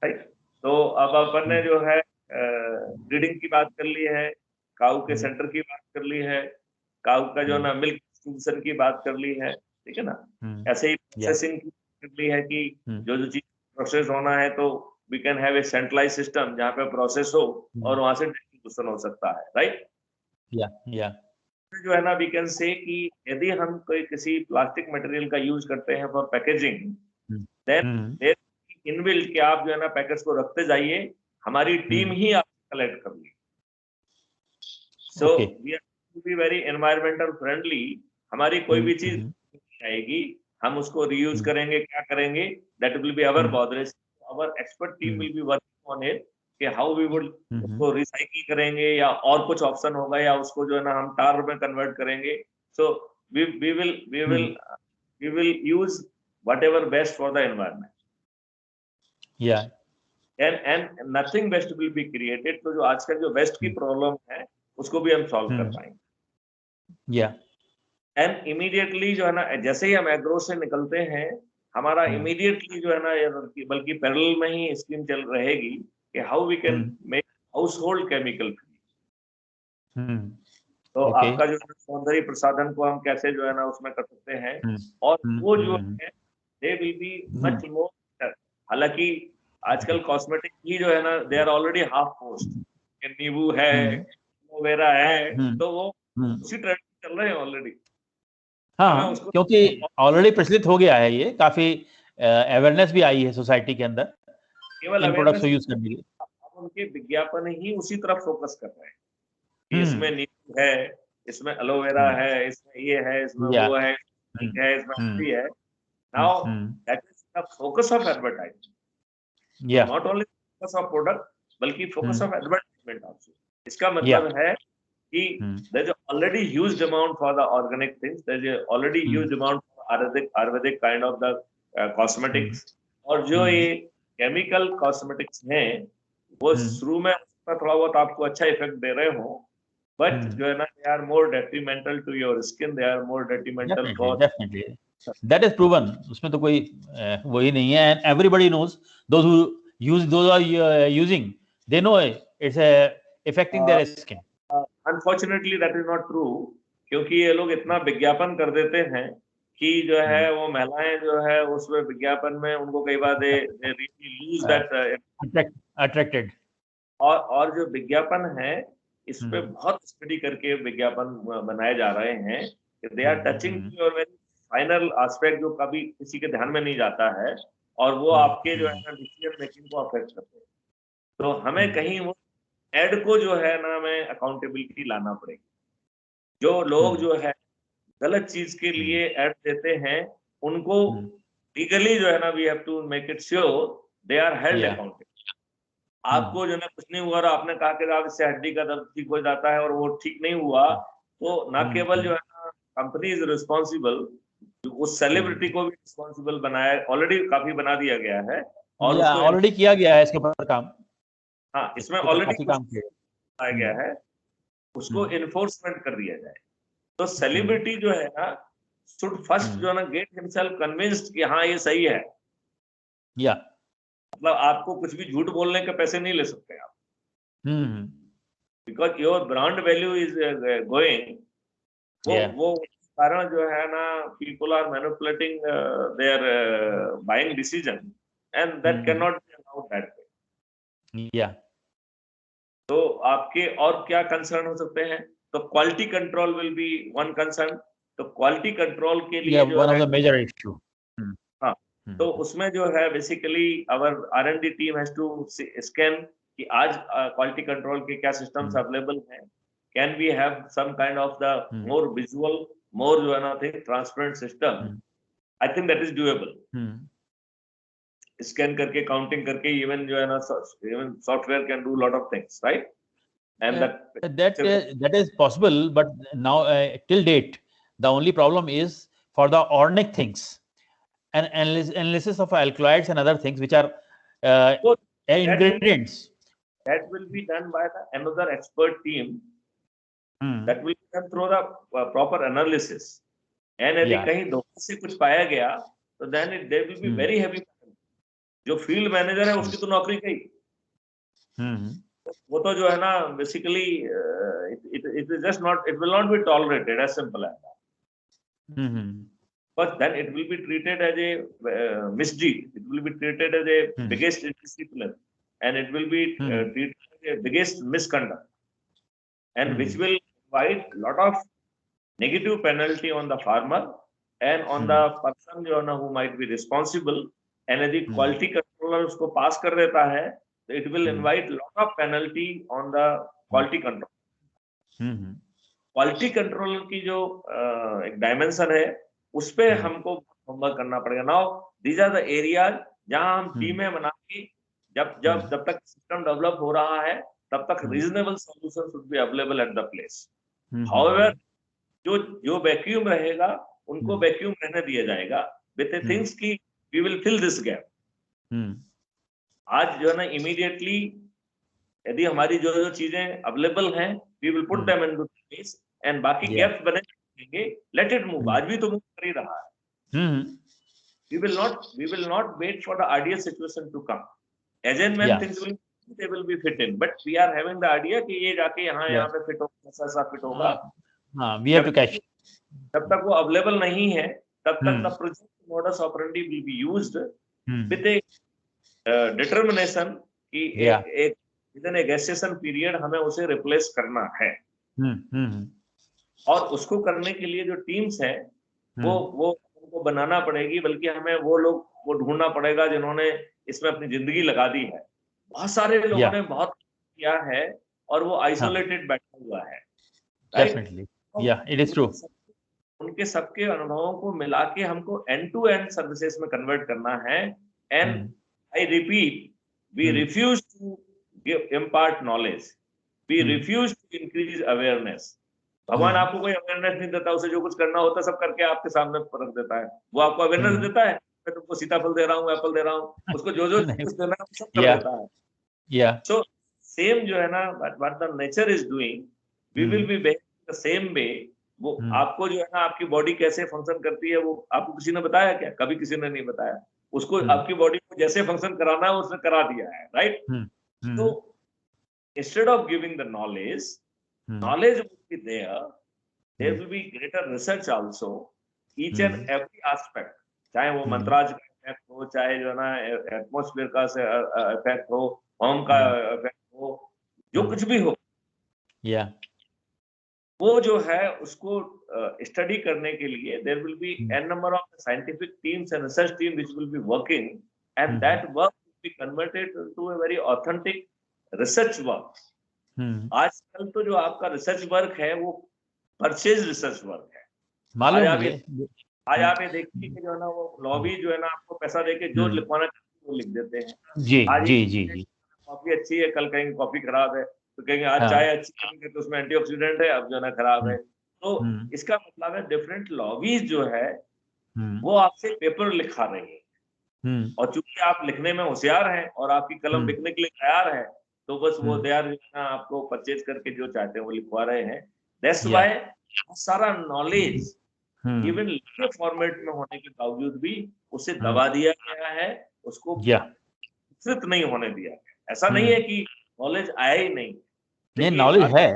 right. तो अब अपन ने जो है ब्रीडिंग की बात कर ली है, काऊ के सेंटर की बात कर ली है, काऊ का जो ना मिल्क डिस्ट्रीब्यूशन की बात कर ली है, ठीक है ना। ऐसे ही प्रोसेसिंग की कर ली है कि जो जो चीज प्रोसेस होना है तो we can have a centralise system जहाँ पे प्रोसेस हो और वहां से डिस्ट्रीब्यूशन हो सकता है, राइट। जो है ना वी कैन से कि यदि हम कोई किसी प्लास्टिक मटेरियल का यूज करते हैं फॉर पैकेजिंग, देन इनबिल्ट कि आप जो है ना पैकेट्स को रखते जाइए, हमारी टीम ही आपको कलेक्ट कर ली। So we are to be very environmental friendly, हमारी कोई भी चीज नहीं आएगी, हम उसको रीयूज करेंगे, क्या करेंगे, that will be our bothers, our expert team will be working on it कि हाउ वी वुड उसको रिसाइकिल करेंगे या और कुछ ऑप्शन होगा या उसको जो है ना हम टार में कन्वर्ट करेंगे। So we will use whatever best for the environment, and nothing best will be created। तो जो आजकल जो वेस्ट की प्रॉब्लम है उसको भी हम सॉल्व कर पाएंगे। एंड इमीडिएटली जो है ना जैसे ही हम एग्रो से निकलते हैं, हमारा इमीडिएटली जो है ना बल्कि पैरेलल में ही स्कीम चल रहेगी कि how we can make household chemical free. तो आपका जो सौंदर्य प्रसाधन को हम कैसे जो है ना उसमें कर सकते हैं, और वो जो है they will be much more better। हालांकि आजकल कॉस्मेटिक ही जो है ना they are already half post, नींबू है, एलोवेरा है, तो वो उसी ट्रेंड में चल रहे हैं ऑलरेडी। हाँ, क्योंकि ऑलरेडी प्रचलित हो गया है, ये काफी अवेयरनेस भी आई है सोसाइटी के अंदर केवल इन प्रोडक्ट्स को यूज करने के लिए। अब उनके विज्ञापन ही उसी तरफ फोकस कर रहे हैं कि इसमें नींबू है, इसमें एलोवेरा है, इसमें ये है, इसमें वो है, इसमें हल्दी है। Now that is the focus of advertising. So not only focus of product, बल्कि focus of advertisement also. इसका मतलब है कि there is already huge amount for the organic things. There is already huge amount for Ayurvedic kind of the cosmetics. और जो ये chemical cosmetics हैं, वो शुरू में थोड़ा बहुत आपको अच्छा इफेक्ट दे रहे हो, but जो है ना they are more detrimental to your skin. They are more detrimental for That is proven, उसमें तो कोई वही नहीं है, and everybody knows, those who are using, they know it's affecting their skin. Unfortunately that is not true, क्योंकि ये लोग इतना विज्ञापन कर देते हैं कि जो है वो महिलाएं जो है उसमें विज्ञापन में उनको कई बार they really lose that attracted। और जो विज्ञापन है इस पे बहुत स्टडी करके विज्ञापन बनाए जा रहे हैं कि they are touching your very final aspect जो कभी किसी के ध्यान में नहीं जाता है, और वो आपके जो है ना डिसीजन मेकिंग को अफेक्ट करते हैं। तो हमें कहीं वो एड को जो है ना हमें अकाउंटेबिलिटी लाना पड़ेगी। जो लोग जो है गलत चीज के लिए एड देते हैं उनको लीगली जो है ना we have to make it sure they are held accountable. आपको जो है कुछ नहीं हुआ और आपने कहा कि आप इससे हड्डी का दर्द ठीक हो जाता है और वो ठीक नहीं हुआ, तो ना केवल जो है ना कंपनी इज रिस्पॉन्सिबल, उस सेलिब्रिटी को भी रिस्पॉन्सिबल बनाया, ऑलरेडी काफी बना दिया गया है और ऑलरेडी किया गया है इसके ऊपर काम। हाँ, इसमें ऑलरेडी काम किया गया है, उसको इन्फोर्समेंट कर दिया जाए। तो सेलिब्रिटी जो है ना शुड फर्स्ट जो है ना गेट हिमसेल्फ कन्विंस्ड कि हाँ ये सही है। मतलब आपको कुछ भी झूठ बोलने के पैसे नहीं ले सकते आप, because your brand value is going. वो कारण जो है ना, people are manipulating their buying decision and that can not be allowed that way. तो आपके और क्या कंसर्न हो सकते हैं? तो quality control will be one concern. तो क्वालिटी कंट्रोल के लिए जो वन ऑफ है, द मेजर इशू। हाँ, तो उसमें जो है basically our R&D team has to scan कि आज क्वालिटी कंट्रोल के क्या सिस्टम्स अवेलेबल हैं, can we have some kind of the more visual, more जो है ना thing transparent system. I think that is doable. Scan करके, काउंटिंग करके, इवन जो है ना, even software can do lot of things, right? And that is possible, but now till date the only problem is for the organic things and analysis of alkaloids and other things which are ingredients. That will be done by another expert team. That will be done through the proper analysis. And यदि कहीं धोखे से कुछ पाया गया तो then there will be very heavy penalty. जो फील्ड मैनेजर है उसकी तो नौकरी गई। वो तो जो है ना basically it is just not, it will not be tolerated, as simple as that. But then it will be treated as a misdeed. It will be treated as a biggest indiscipline, and it will be treated as a biggest misconduct, and which will invite lot of negative penalty on the farmer and on the person जो है ना who might be responsible. And यदि quality controller उसको pass कर देता है, it will invite lot of penalty on the quality control. Quality control की जो एक dimension है, उस पे हमको होमवर्क करना पड़ेगा। Now these are the areas जहाँ हम टीमें बना के जब तक सिस्टम डेवलप हो रहा है तब तक reasonable solutions should be available at the place. However, जो वैक्यूम रहेगा उनको वैक्यूम रहने दिया जाएगा with the things की we will fill this gap. आज जो है ना इमीडिएटली यदि हमारी जो चीजें अवेलेबल हैं we will put them into place and बाकी गैप्स बने रहेंगे, लेट इट मूव। आज भी तो मूव कर ही रहा है। We will not wait for the ideal situation to come. As and when things will they will be fit in, but we are having the idea कि ये जाके यहाँ पे फिट होगा, ऐसा फिट होगा। हां, वी हैव टू कैच। जब तक वो अवेलेबल नहीं है तब तक the project modus operandi will be used with A determination कि एक विदिन ए गेस्टेशन पीरियड हमें उसे रिप्लेस करना है। और उसको करने के लिए जो टीम्स है वो उनको बनाना पड़ेगी, बल्कि हमें वो लोग को ढूंढना पड़ेगा जिन्होंने इसमें अपनी जिंदगी लगा दी है। बहुत सारे लोगों ने बहुत किया है और वो आइसोलेटेड बैठा हुआ है। डेफिनेटली, या इट इज ट्रू। उनके सबके अनुभवों को मिला के हमको एंड टू एंड सर्विसेज में कन्वर्ट करना है। And I repeat, we refuse to impart knowledge. We refuse to increase awareness. भगवान आपको कोई अवेयरनेस नहीं देता, उसे जो कुछ करना होता है सब करके आपके सामने रख देता है। वो आपको अवेयरनेस देता है, मैं तुमको सीताफल दे रहा हूँ, एप्पल दे रहा हूँ, उसको जो कुछ देना है सब कर देता है। So same जो है ना, what the nature is doing, we will be behaving the same way. वो आपको जो है ना आपकी बॉडी कैसे फंक्शन करती है वो आपको किसी ने बताया क्या? कभी किसी ने नहीं बताया। उसको आपकी बॉडी को जैसे फंक्शन कराना है उसने करा दिया है, राइट? तो instead of giving the knowledge will be there will be greater research also, each and every aspect, चाहे वो मंत्राज का इफेक्ट हो, चाहे जो है ना एटमॉस्फेयर का इफेक्ट हो, होम का इफेक्ट हो, जो कुछ भी हो, वो जो है उसको स्टडी करने के लिए there will be an number of scientific teams and research team which will be working, and that work will be converted to a very authentic research work. आजकल तो जो आपका रिसर्च वर्क है वो परचेज रिसर्च वर्क है। आज आप ये देखिए कि जो है ना वो लॉबी जो है ना आपको पैसा देके जो लिखवाना चाहते हैं वो लिख देते हैं। जी। कॉफी अच्छी है, कल कहेंगे कॉफी खराब है, तो कहेंगे आज चाय अच्छी है तो उसमें एंटीऑक्सीडेंट है, अब जो है ना खराब है। तो इसका मतलब है डिफरेंट लॉबीज जो है वो आपसे पेपर लिखा रही है, और चूंकि आप लिखने में होशियार हैं और आपकी कलम बिकने के लिए तैयार है, तो बस वो तैयार आपको परचेज करके जो चाहते हैं वो लिखवा रहे हैं। दैट्स व्हाई सारा नॉलेज इवन लिखे फॉर्मेट में होने के बावजूद भी उसे दबा दिया गया है, उसको विस्तृत नहीं होने दिया। ऐसा नहीं है कि नॉलेज आया ही नहीं, नहीं नॉलेज है,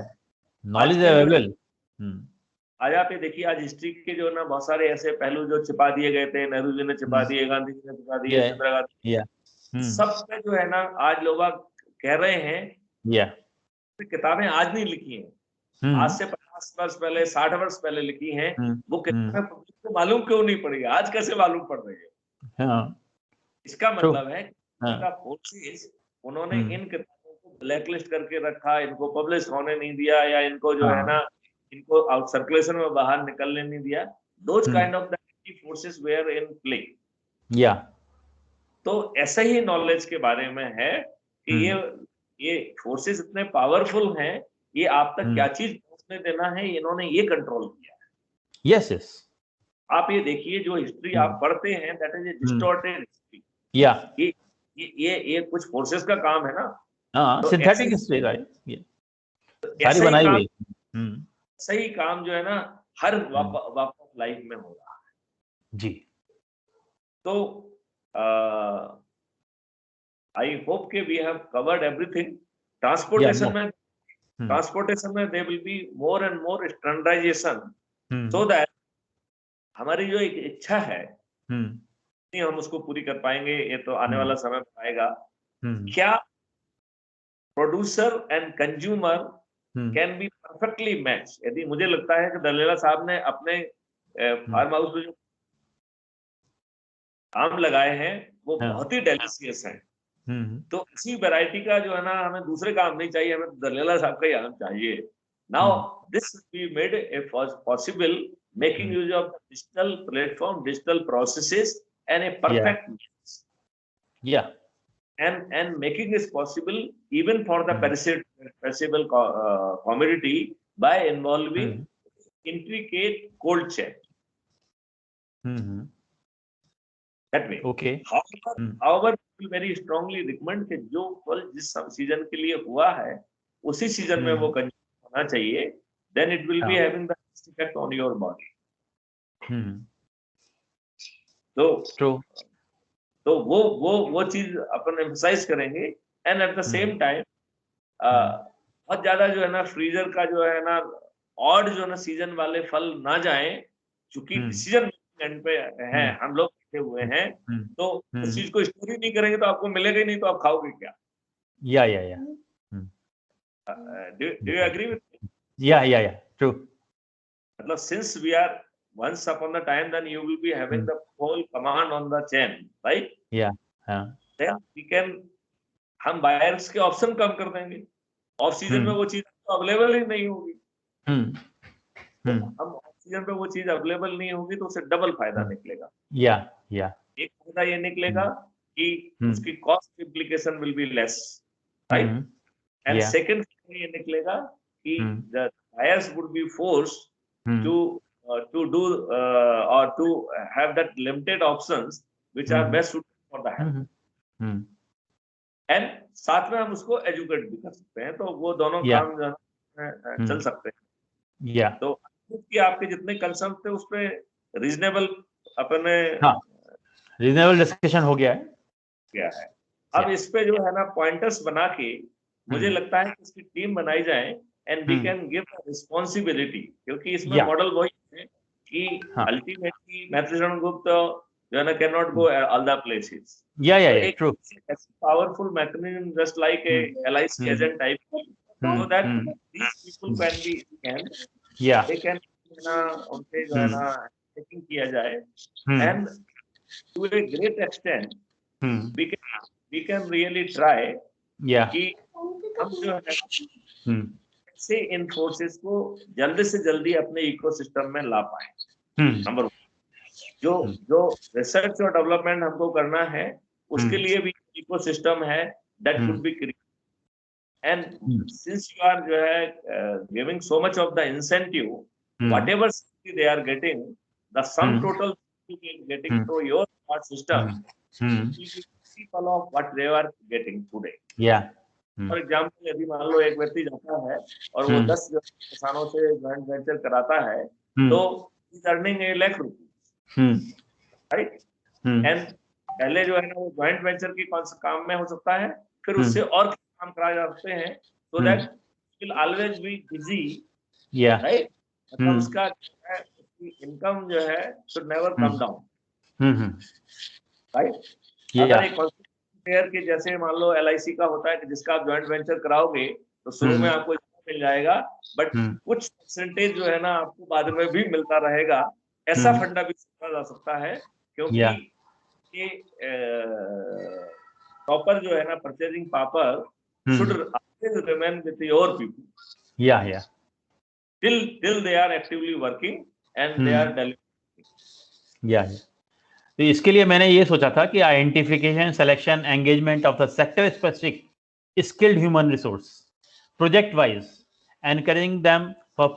नॉलेज अवेलेबल। आज आप ये देखिए, आज हिस्ट्री के जो ना बहुत सारे ऐसे पहलू जो छिपा दिए गए थे, नेहरू जी ने छिपा दिए, गांधी जी ने छिपा दिए, इंदिरा गांधी, सब पे जो है ना आज लोग कह रहे हैं किताबें आज नहीं लिखी हैं, आज से 50 वर्ष पहले, 60 वर्ष पहले लिखी हैं, वो किताबें पब्लिक को मालूम क्यों नहीं पड़ी, आज कैसे मालूम पड़ रही है? इसका मतलब है फोर्सेस उन्होंने इन किताबों को ब्लैकलिस्ट करके रखा, इनको पब्लिश होने नहीं दिया, या इनको जो है ना इनको आउट सर्कुलेशन में बाहर निकलने नहीं दिया। Those kind of the forces were in play. तो ऐसा ही नॉलेज के बारे में है कि ये फोर्सेस इतने पावरफुल हैं, ये आप तक क्या चीज पहुंचने देना है, इन्होंने ये कंट्रोल किया है। यस यस, आप ये देखिए, जो हिस्ट्री आप पढ़ते हैं that is A distorted history. ये कुछ फोर्सेस का काम है ना। तो सिंथेटिक हिस्ट्री राइट, सारी बनाई हुई। सही काम जो है ना हर वॉक ऑफ लाइफ में हो रहा है जी। तो आई होप के we have covered everything. Transportation में there will be more and more standardisation, so that हमारी जो एक इच्छा है नहीं हम उसको पूरी कर पाएंगे, ये तो आने वाला समय बताएगा। क्या producer and consumer can be perfectly match. यदि मुझे लगता है कि दलेला साहब ने अपने फार्म हाउस में जो आम लगाए हैं वो बहुत ही डेलिशियस हैं, तो इसी वैरायटी का जो है ना हमें दूसरे का आम नहीं चाहिए, हमें दलेला साहब का ही आम चाहिए। Now this we made a possible making use of digital platform, digital processes and a perfect mix. And making this possible even for the perishable commodity by involving intricate cold chain. That way. Okay. However, we very strongly recommend कि जो फल जिस सीजन के लिए हुआ है उसी सीजन में वो कंज्यूम होना चाहिए, then it will be having the effect on your body. तो वो चीज अपन एम्फसाइज करेंगे। And at the same time बहुत ज्यादा जो है ना फ्रीजर का जो है ना ऑड जो है ना सीजन वाले फल ना जाएं, क्योंकि सीजन एंड पे है हम लोग बैठे हुए हैं, तो उस चीज को स्टोर ही नहीं करेंगे तो आपको मिलेगा ही नहीं, तो आप खाओगे क्या? Do you agree with me? Yeah, true. मतलब since we are once upon the time, then you will be having the whole command on the chain, right? Then we can हम बायर्स के ऑप्शन कम कर देंगे, ऑफ सीजन में वो चीज अवेलेबल ही नहीं होगी। हम ऑफ सीजन पे वो चीज अवेलेबल नहीं होगी तो उसे डबल फायदा निकलेगा। एक फायदा ये निकलेगा कि उसकी cost implication will be less, right? And second ये निकलेगा कि the buyers would be forced to do or to have that limited options which are best suited for the health. And साथ में हम उसको एजुकेट भी कर सकते हैं, तो वो दोनों काम जो है चल सकते हैं। तो कि आपके जितने कंसर्न थे उस पे रीजनेबल अपने रीजनेबल डिस्कशन हो गया है। अब इस पे जो है ना पॉइंटर्स बना के मुझे लगता है कि इसकी टीम बनाई जाए and we can give responsibility, क्योंकि इसमें मॉडल वही है कि अल्टीमेटली मैथुसूदन गुप्ता जो है ना can not go all the places. True. Powerful mechanism just like a LIC agent type, so that these people can they can ना उनसे जो है ना चेकिंग किया जाए and to a great extent we can really try कि हम जो है से इन फोर्सेस को जल्दी से जल्दी अपने इकोसिस्टम में ला पाए। नंबर 1, जो रिसर्च और डेवलपमेंट हमको करना है उसके लिए भी इकोसिस्टम है that could be created. And since you are जो है giving so much of the incentive, whatever they are getting, the sum total getting through your smart system people of what they are getting today. For example यदि मान लो एक व्यक्ति जाता है और वो 10 किसानों से जॉइंट वेंचर कराता है तो is earning ₹1 lakh, right? And पहले जो है ना वो ज्वाइंट वेंचर के काम में हो सकता है, फिर उससे और काम कराए जा सकते हैं, so that will always be busy, right? मतलब उसका जो है उसकी इनकम जो है should never come down, right? अगर एक शेयर के जैसे मान लो LIC का होता है कि जिसका आप ज्वाइंट वेंचर कराओगे तो शुरू में आपको मिल जाएगा, बट कुछ परसेंटेज जो है ना आपको बाद में भी मिलता रहेगा, ऐसा फंडा भी सोचा जा सकता है, क्योंकि ये प्रॉपर जो है ना purchasing power should always remain with your people, till they are actively working and they are delivering. तो इसके लिए मैंने ये सोचा था कि identification, selection, engagement of the sector specific skilled human resource project wise, encouraging them for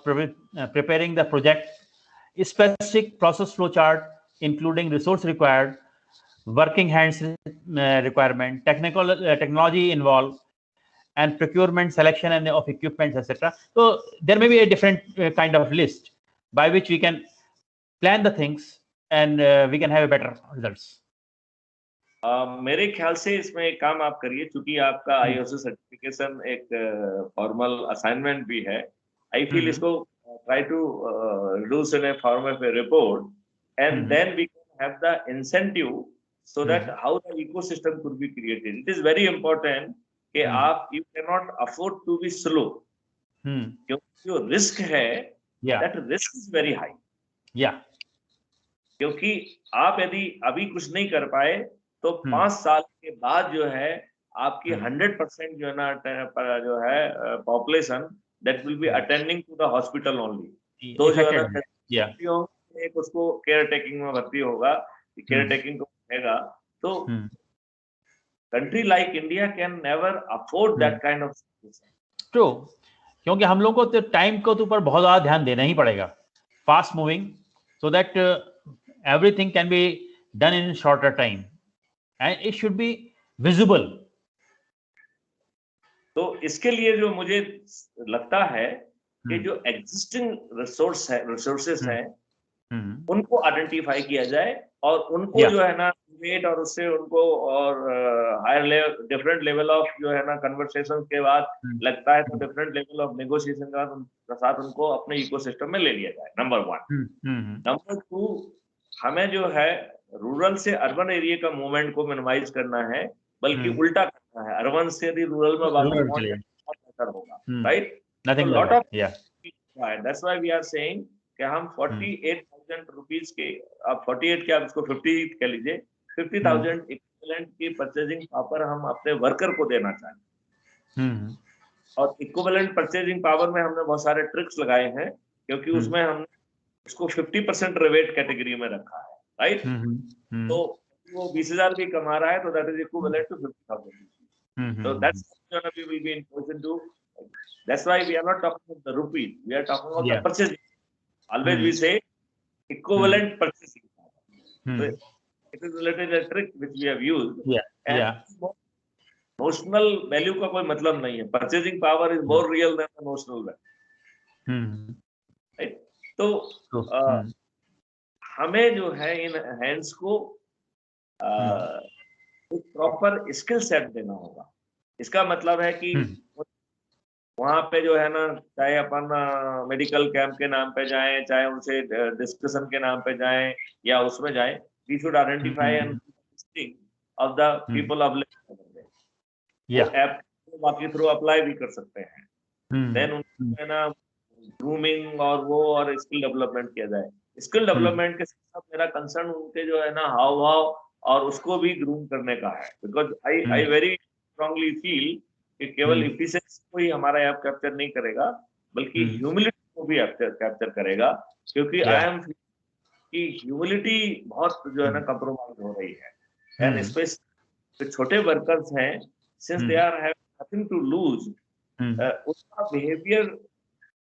preparing the project specific process flow chart including resource required, working hands requirement, technology involved, and procurement, selection and of equipment, etc. So there may be a different kind of list by which we can plan the things and we can have a better results. मेरे ख्याल से इसमें एक काम आप करिए, क्योंकि आपका IOC सर्टिफिकेशन एक फॉर्मल असाइनमेंट भी है, आई फील इसको try to reduce in a form of a report, and then we can have the incentive so that how the ecosystem could be created. It is very important कि आप you cannot afford to be slow, क्योंकि जो रिस्क है that risk is very high. क्योंकि आप यदि अभी कुछ नहीं कर पाए तो 5 साल के बाद जो है आपकी 100% जो है ना जो है population that will be attending to the hospital only. तो जो है ना एक उसको केयर टेकिंग में भर्ती होगा, केयर टेकिंग को रहेगा, तो country like India can never afford that kind of situation. True, क्योंकि हम लोग को तो टाइम को ऊपर बहुत ज्यादा ध्यान देना ही पड़ेगा, fast moving, so that everything can be done in shorter time and it should be visible. तो इसके लिए जो मुझे लगता है कि जो एग्जिस्टिंग रिसोर्सेस हैं उनको आइडेंटिफाई किया जाए और उनको जो है ना वेट और उससे उनको और higher level different level of जो है ना कन्वर्सेशन के बाद लगता है तो डिफरेंट लेवल ऑफ नेगोशिएशन के साथ उनको अपने इकोसिस्टम में ले लिया जाए. नंबर 1. नंबर 2, हमें जो है रूरल से अर्बन एरिया का मूवमेंट को मिनिमाइज करना है, बल्कि उल्टा करना है, अर्बन से यदि रूरल में वापस बेहतर होगा, right? Lot of that's why we are saying कि हम 48,000 रुपीस के, आप 48 के आप इसको 50 कह लीजिए, 50,000 इक्विवेलेंट की परचेजिंग पावर हम अपने वर्कर को देना चाहें. और इक्विवेलेंट परचेजिंग पावर में हमने बहुत सारे ट्रिक्स लगाए हैं, क्योंकि उसमें हमने उसको 50% रिबेट कैटेगरी में रखा है, राइट? तो वो 20,000 भी कमा रहा है तो that is equivalent to 50,000. So that's what we will be in position to. That's why we are not talking about the rupees. We are talking about the purchasing. Always we say equivalent purchasing. So it is related a trick which we have used. Notional value का कोई मतलब नहीं है. Purchasing power is more real than the notional value. Right? तो हमें जो है इन हैंड्स को एक प्रॉपर स्किल सेट देना होगा. इसका मतलब है कि वहां पे जो है ना, चाहे अपन मेडिकल कैंप के नाम पे जाएं, चाहे उनसे डिस्कशन के नाम पे जाएं या उसमें जाएं, we should identify and listing of the people available. App बाकी थ्रू अप्लाई भी कर सकते हैं. देन उनको है ना ग्रूमिंग और वो और स्किल डेवलपमेंट किया जाए. स्किल डेवलपमेंट के साथ मेरा कंसर्न उनके जो है ना हाव भाव और उसको भी ग्रूम करने का है, because I very strongly feel कि केवल एफिशिएंसी को ही हमारा ऐप कैप्चर नहीं करेगा, बल्कि ह्यूमिलिटी को भी कैप्चर करेगा, क्योंकि आई एम कि ह्यूमिलिटी बहुत जो है ना कंप्रोमाइज हो रही है. एंड स्पेशली जो छोटे वर्कर्स हैं, since they are having nothing to lose, उसका बिहेवियर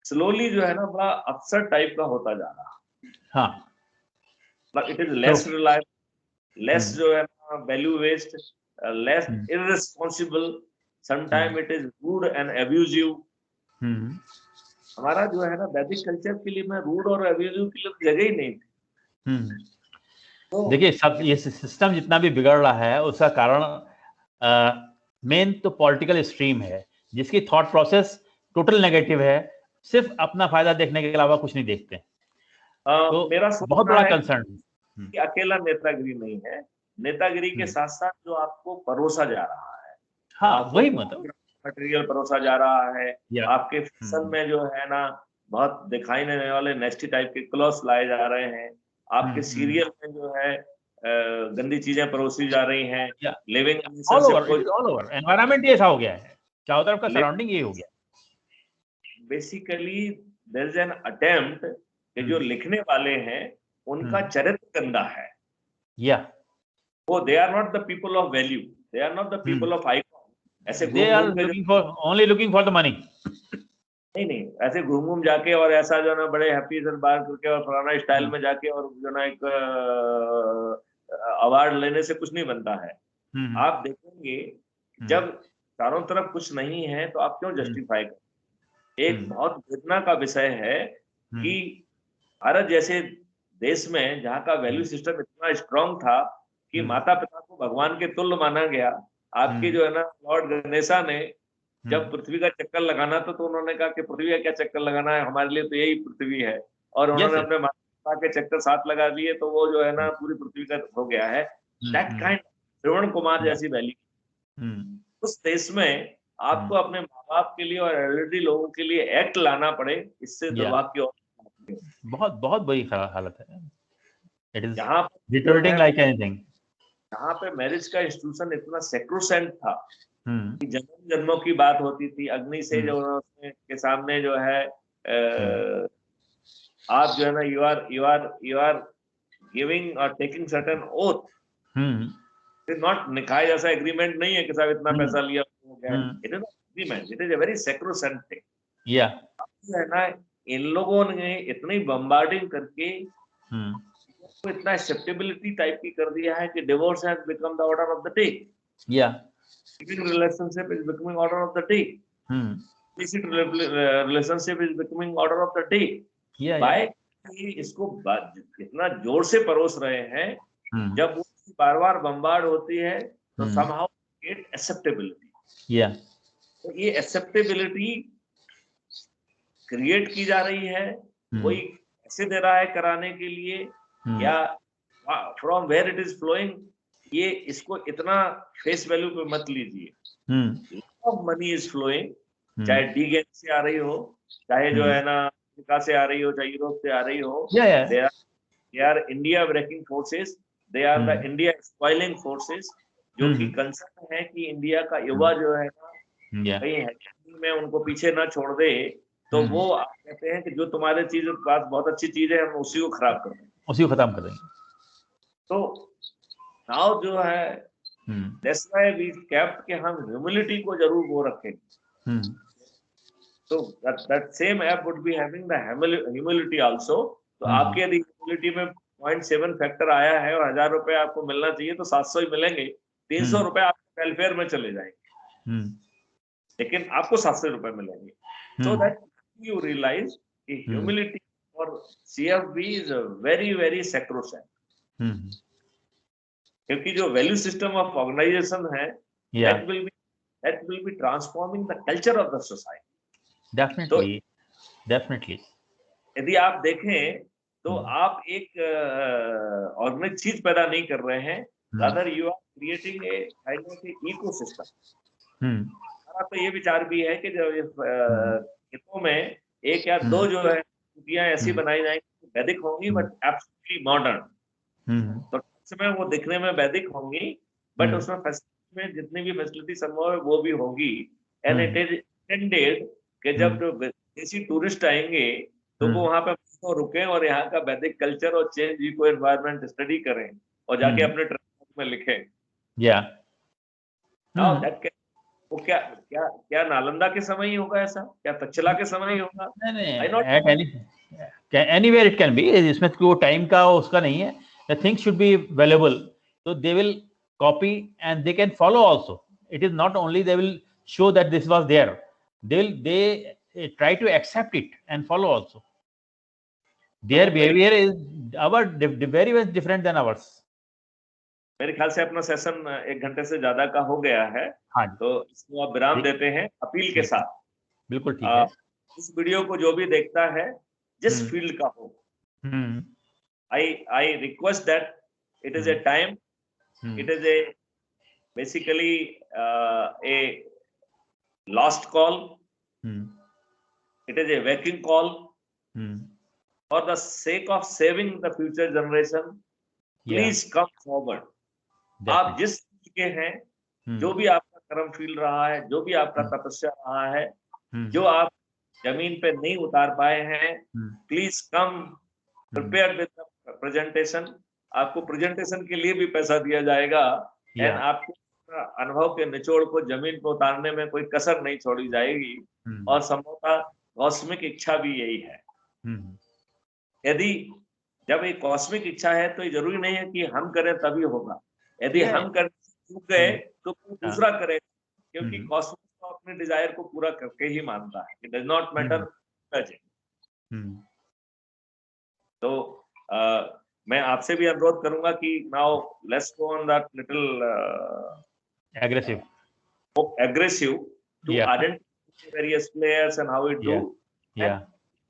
स्लोली जो है ना बड़ा अफसर टाइप का होता जा रहा है. It is less reliable, less जो है ना value waste, less irresponsible, sometime it is rude and abusive. हमारा जो है ना वैदिक कल्चर के लिए में रूड और अब्यूजिव के लिए जगह ही नहीं थी. देखिए सब ये सिस्टम जितना भी बिगड़ रहा है उसका कारण मेन तो पॉलिटिकल स्ट्रीम है, जिसकी थॉट प्रोसेस टोटल नेगेटिव है, सिर्फ अपना फायदा देखने के अलावा कुछ नहीं देखते। तो मेरा बहुत बड़ा कंसर्न कि अकेला नेतागिरी नहीं है, नेतागिरी के साथ साथ जो आपको परोसा जा रहा है, हाँ वही मतलब मटेरियल परोसा जा रहा है, आपके फैशन में जो है ना बहुत दिखाई देने वाले नेस्टी टाइप के क्लॉथ्स लाए जा रहे हैं, आपके सीरियल में जो है गंदी चीजें परोसी जा रही हैं, लिविंग ऑल ओवर एनवायरनमेंट ये ऐसा हो गया है, चारों तरफ का सराउंडिंग ये हो गया। Basically there is an attempt कि जो लिखने वाले हैं उनका चरित्र गंदा है, वो they are not the people of value, they are not the people of icon. ऐसे they are only looking for the money. नहीं ऐसे घूम जाके और ऐसा जो ना बड़े हैप्पी बार करके और फलाना स्टाइल में जाके और जो ना एक अवार्ड लेने से कुछ नहीं बनता है। आप देखेंगे जब चारों तरफ कुछ नहीं है तो आप क्यों जस्टिफाई करें। एक बहुत वेदना का विषय है कि भारत जैसे देश में जहाँ का वैल्यू सिस्टम इतना स्ट्रांग था कि माता पिता को भगवान के तुल्य माना गया। आपके जो है ना लॉर्ड गणेशा ने जब पृथ्वी का चक्कर लगाना था तो उन्होंने कहा कि पृथ्वी का क्या चक्कर लगाना है, हमारे लिए तो यही पृथ्वी है, और उन्होंने अपने माता पिता के चक्कर साथ लगा दिए तो वो जो है ना पूरी पृथ्वी का हो गया है। दैट काइंड श्रवण कुमार जैसी वैल्यू उस देश में आपको अपने माँ बाप के लिए और एलरेडी लोगों के लिए एक्ट लाना पड़े, इससे दुर्भाग्य और बहुत बहुत बुरी हालत है। इट इज यहाँ डिटोरेटिंग लाइक एनीथिंग। यहाँ पे मैरिज का इंस्टीट्यूशन इतना सेक्रोसेंट था कि जन्म जन्मों की बात होती थी। अग्नि से जो के सामने जो है आप जो है ना यू आर गिविंग और टेकिंग सर्टेन ओथ, नॉट निकाय जैसा एग्रीमेंट नहीं है कि साहब इतना पैसा लिया हो गया। It is agreement, it is a very sacrosanct thing. जो है ना इन लोगों ने इतनी बम्बार्डिंग करके तो इतना एक्सेप्टेबिलिटी टाइप की कर दिया है कि divorce has become the order of the day. Living relationship is becoming order of the day. Illicit relationship is becoming order of the day. By इसको इतना जोर से परोस रहे हैं, जब वो बार बार बम्बार्ड होती है तो somehow get acceptability। तो ये एक्सेप्टेबिलिटी क्रिएट की जा रही है, कोई कैसे दे रहा है कराने के लिए, या from where it is flowing, ये इसको इतना फेस वैल्यू पे मत लीजिए। मनी इज फ्लोइंग, चाहे डी गेम से आ रही हो, चाहे जो है ना अमेरिका से आ रही हो, चाहे यूरोप से आ रही हो। They are India breaking forces, they are the India spoiling forces, जो कि कंसर्न है कि इंडिया का युवा जो है ना कहीं में उनको पीछे ना छोड़ दे। तो वो आप कहते हैं कि जो तुम्हारे चीज पास बहुत अच्छी चीज है हम उसी को खराब कर देंगे, उसी को खत्म कर देंगे। तो नाउ जो है दैट्स व्हाई वी केप्ट कि हम ह्यूमिलिटी को जरूर वो रखें। तो that same app would be having the humility also. तो आपके यदि ह्यूमिलिटी में 0.7 फैक्टर आया है और 1000 रुपए आपको मिलना चाहिए तो 700 ही मिलेंगे, 300 रुपए आपके वेलफेयर में चले जाएंगे, लेकिन आपको 700 रुपए मिलेंगे। So that you realize कि humility for CFB is a very very sacrosanct, क्योंकि जो value system of organization है that will be transforming the culture of the society. Definitely, definitely. यदि आप देखें तो आप एक ऑर्गेनाइज चीज पैदा नहीं कर रहे हैं, rather you are creating a kind of ecosystem। तो ये विचार भी है कि जब खेतों में एक या दो जो है कुटियां ऐसी बनाई जाएंगी वैदिक होंगी बट एब्सोल्युटली मॉडर्न। तो उसमें वो दिखने में वैदिक होंगी बट उसमें फैसिलिटी में जितनी भी फैसिलिटी संभव है वो भी होगी। एंड इट इज इंटेंडेड कि जब जो विदेशी टूरिस्ट आएंगे तो वो वहां पे रुकें और यहाँ का वैदिक कल्चर और चेंज इको एनवायरनमेंट स्टडी करें और जाके अपने ट्रेनिंग में लिखें। वो क्या नालंदा के समय ही होगा ऐसा, क्या तक्षशिला के समय ही होगा? नहीं, एनीवेयर इट कैन बी। इसमें कोई टाइम का उसका नहीं है। The things should be available, so they will copy and they can follow also. It is not only they will show that this was there, they try to accept it and follow also. Their behavior is very much different than ours. मेरे ख्याल से अपना सेशन 1 घंटे से ज्यादा का हो गया है। हाँ जी, तो इसको आप विराम ठीक। देते हैं अपील के साथ। बिल्कुल ठीक है। इस वीडियो को जो भी देखता है, जिस हम्म। फील्ड का हो, हम्म। I request that it is a time, it is a basically a last call, it is a waking call for the sake of saving the future generation. Please come forward. आप जिस फील्ड के हैं, जो भी आपका कर्म फील्ड रहा है, जो भी आपका तपस्या रहा है, जो आप जमीन पे नहीं उतार पाए हैं, please come prepare with presentation. आपको प्रेजेंटेशन के लिए भी पैसा दिया जाएगा एंड आपको अनुभव के निचोड़ को जमीन पर उतारने में कोई कसर नहीं छोड़ी जाएगी। और संभवतः कॉस्मिक इच्छा भी यही है। यदि जब एक कॉस्मिक इच्छा है तो ये जरूरी नहीं है कि हम करें तभी होगा। यदि हम करने से चूक गए तो कोई दूसरा करे, क्योंकि कॉस्मिक तो अपने डिजायर को पूरा करके ही मानता है। It does not matter. तो मैं आपसे भी अनुरोध करूंगा कि now let's go on that little aggressive to identify various players and how it do, and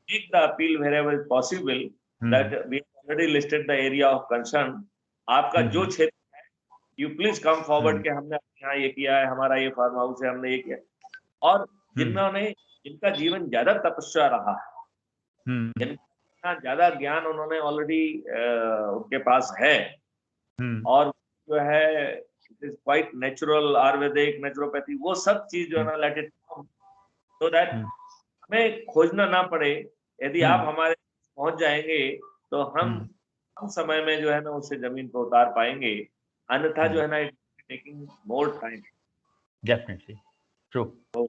make the appeal wherever possible that we have already listed the area of concern. आपका जो क्षेत्र है, you please come forward कि हमने यहाँ ये किया है, हमारा ये फार्म हाउस है, हमने ये किया। और जिनका जीवन ज्यादा तपस्या रहा है, जिनका ज्यादा ज्ञान उन्होंने ऑलरेडी उनके पास है, और जो है it is quite natural, Ayurvedic, naturopathy, वो सब चीज जो है ना, let it come, so that हमें खोजना ना पड़े। यदि आप हमारे पहुंच जाएंगे तो हम समय में जो है ना उससे जमीन पर उतार पाएंगे, अन्यथा जो है ना it taking more time. Definitely true. तो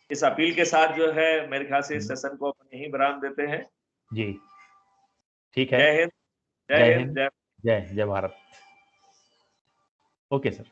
इस अपील के साथ जो है मेरे ख्याल से इस सेशन को अपन यहीं विराम देते हैं। जी ठीक है। जय हिंद, जय हिंद, जय भारत। Okay sir.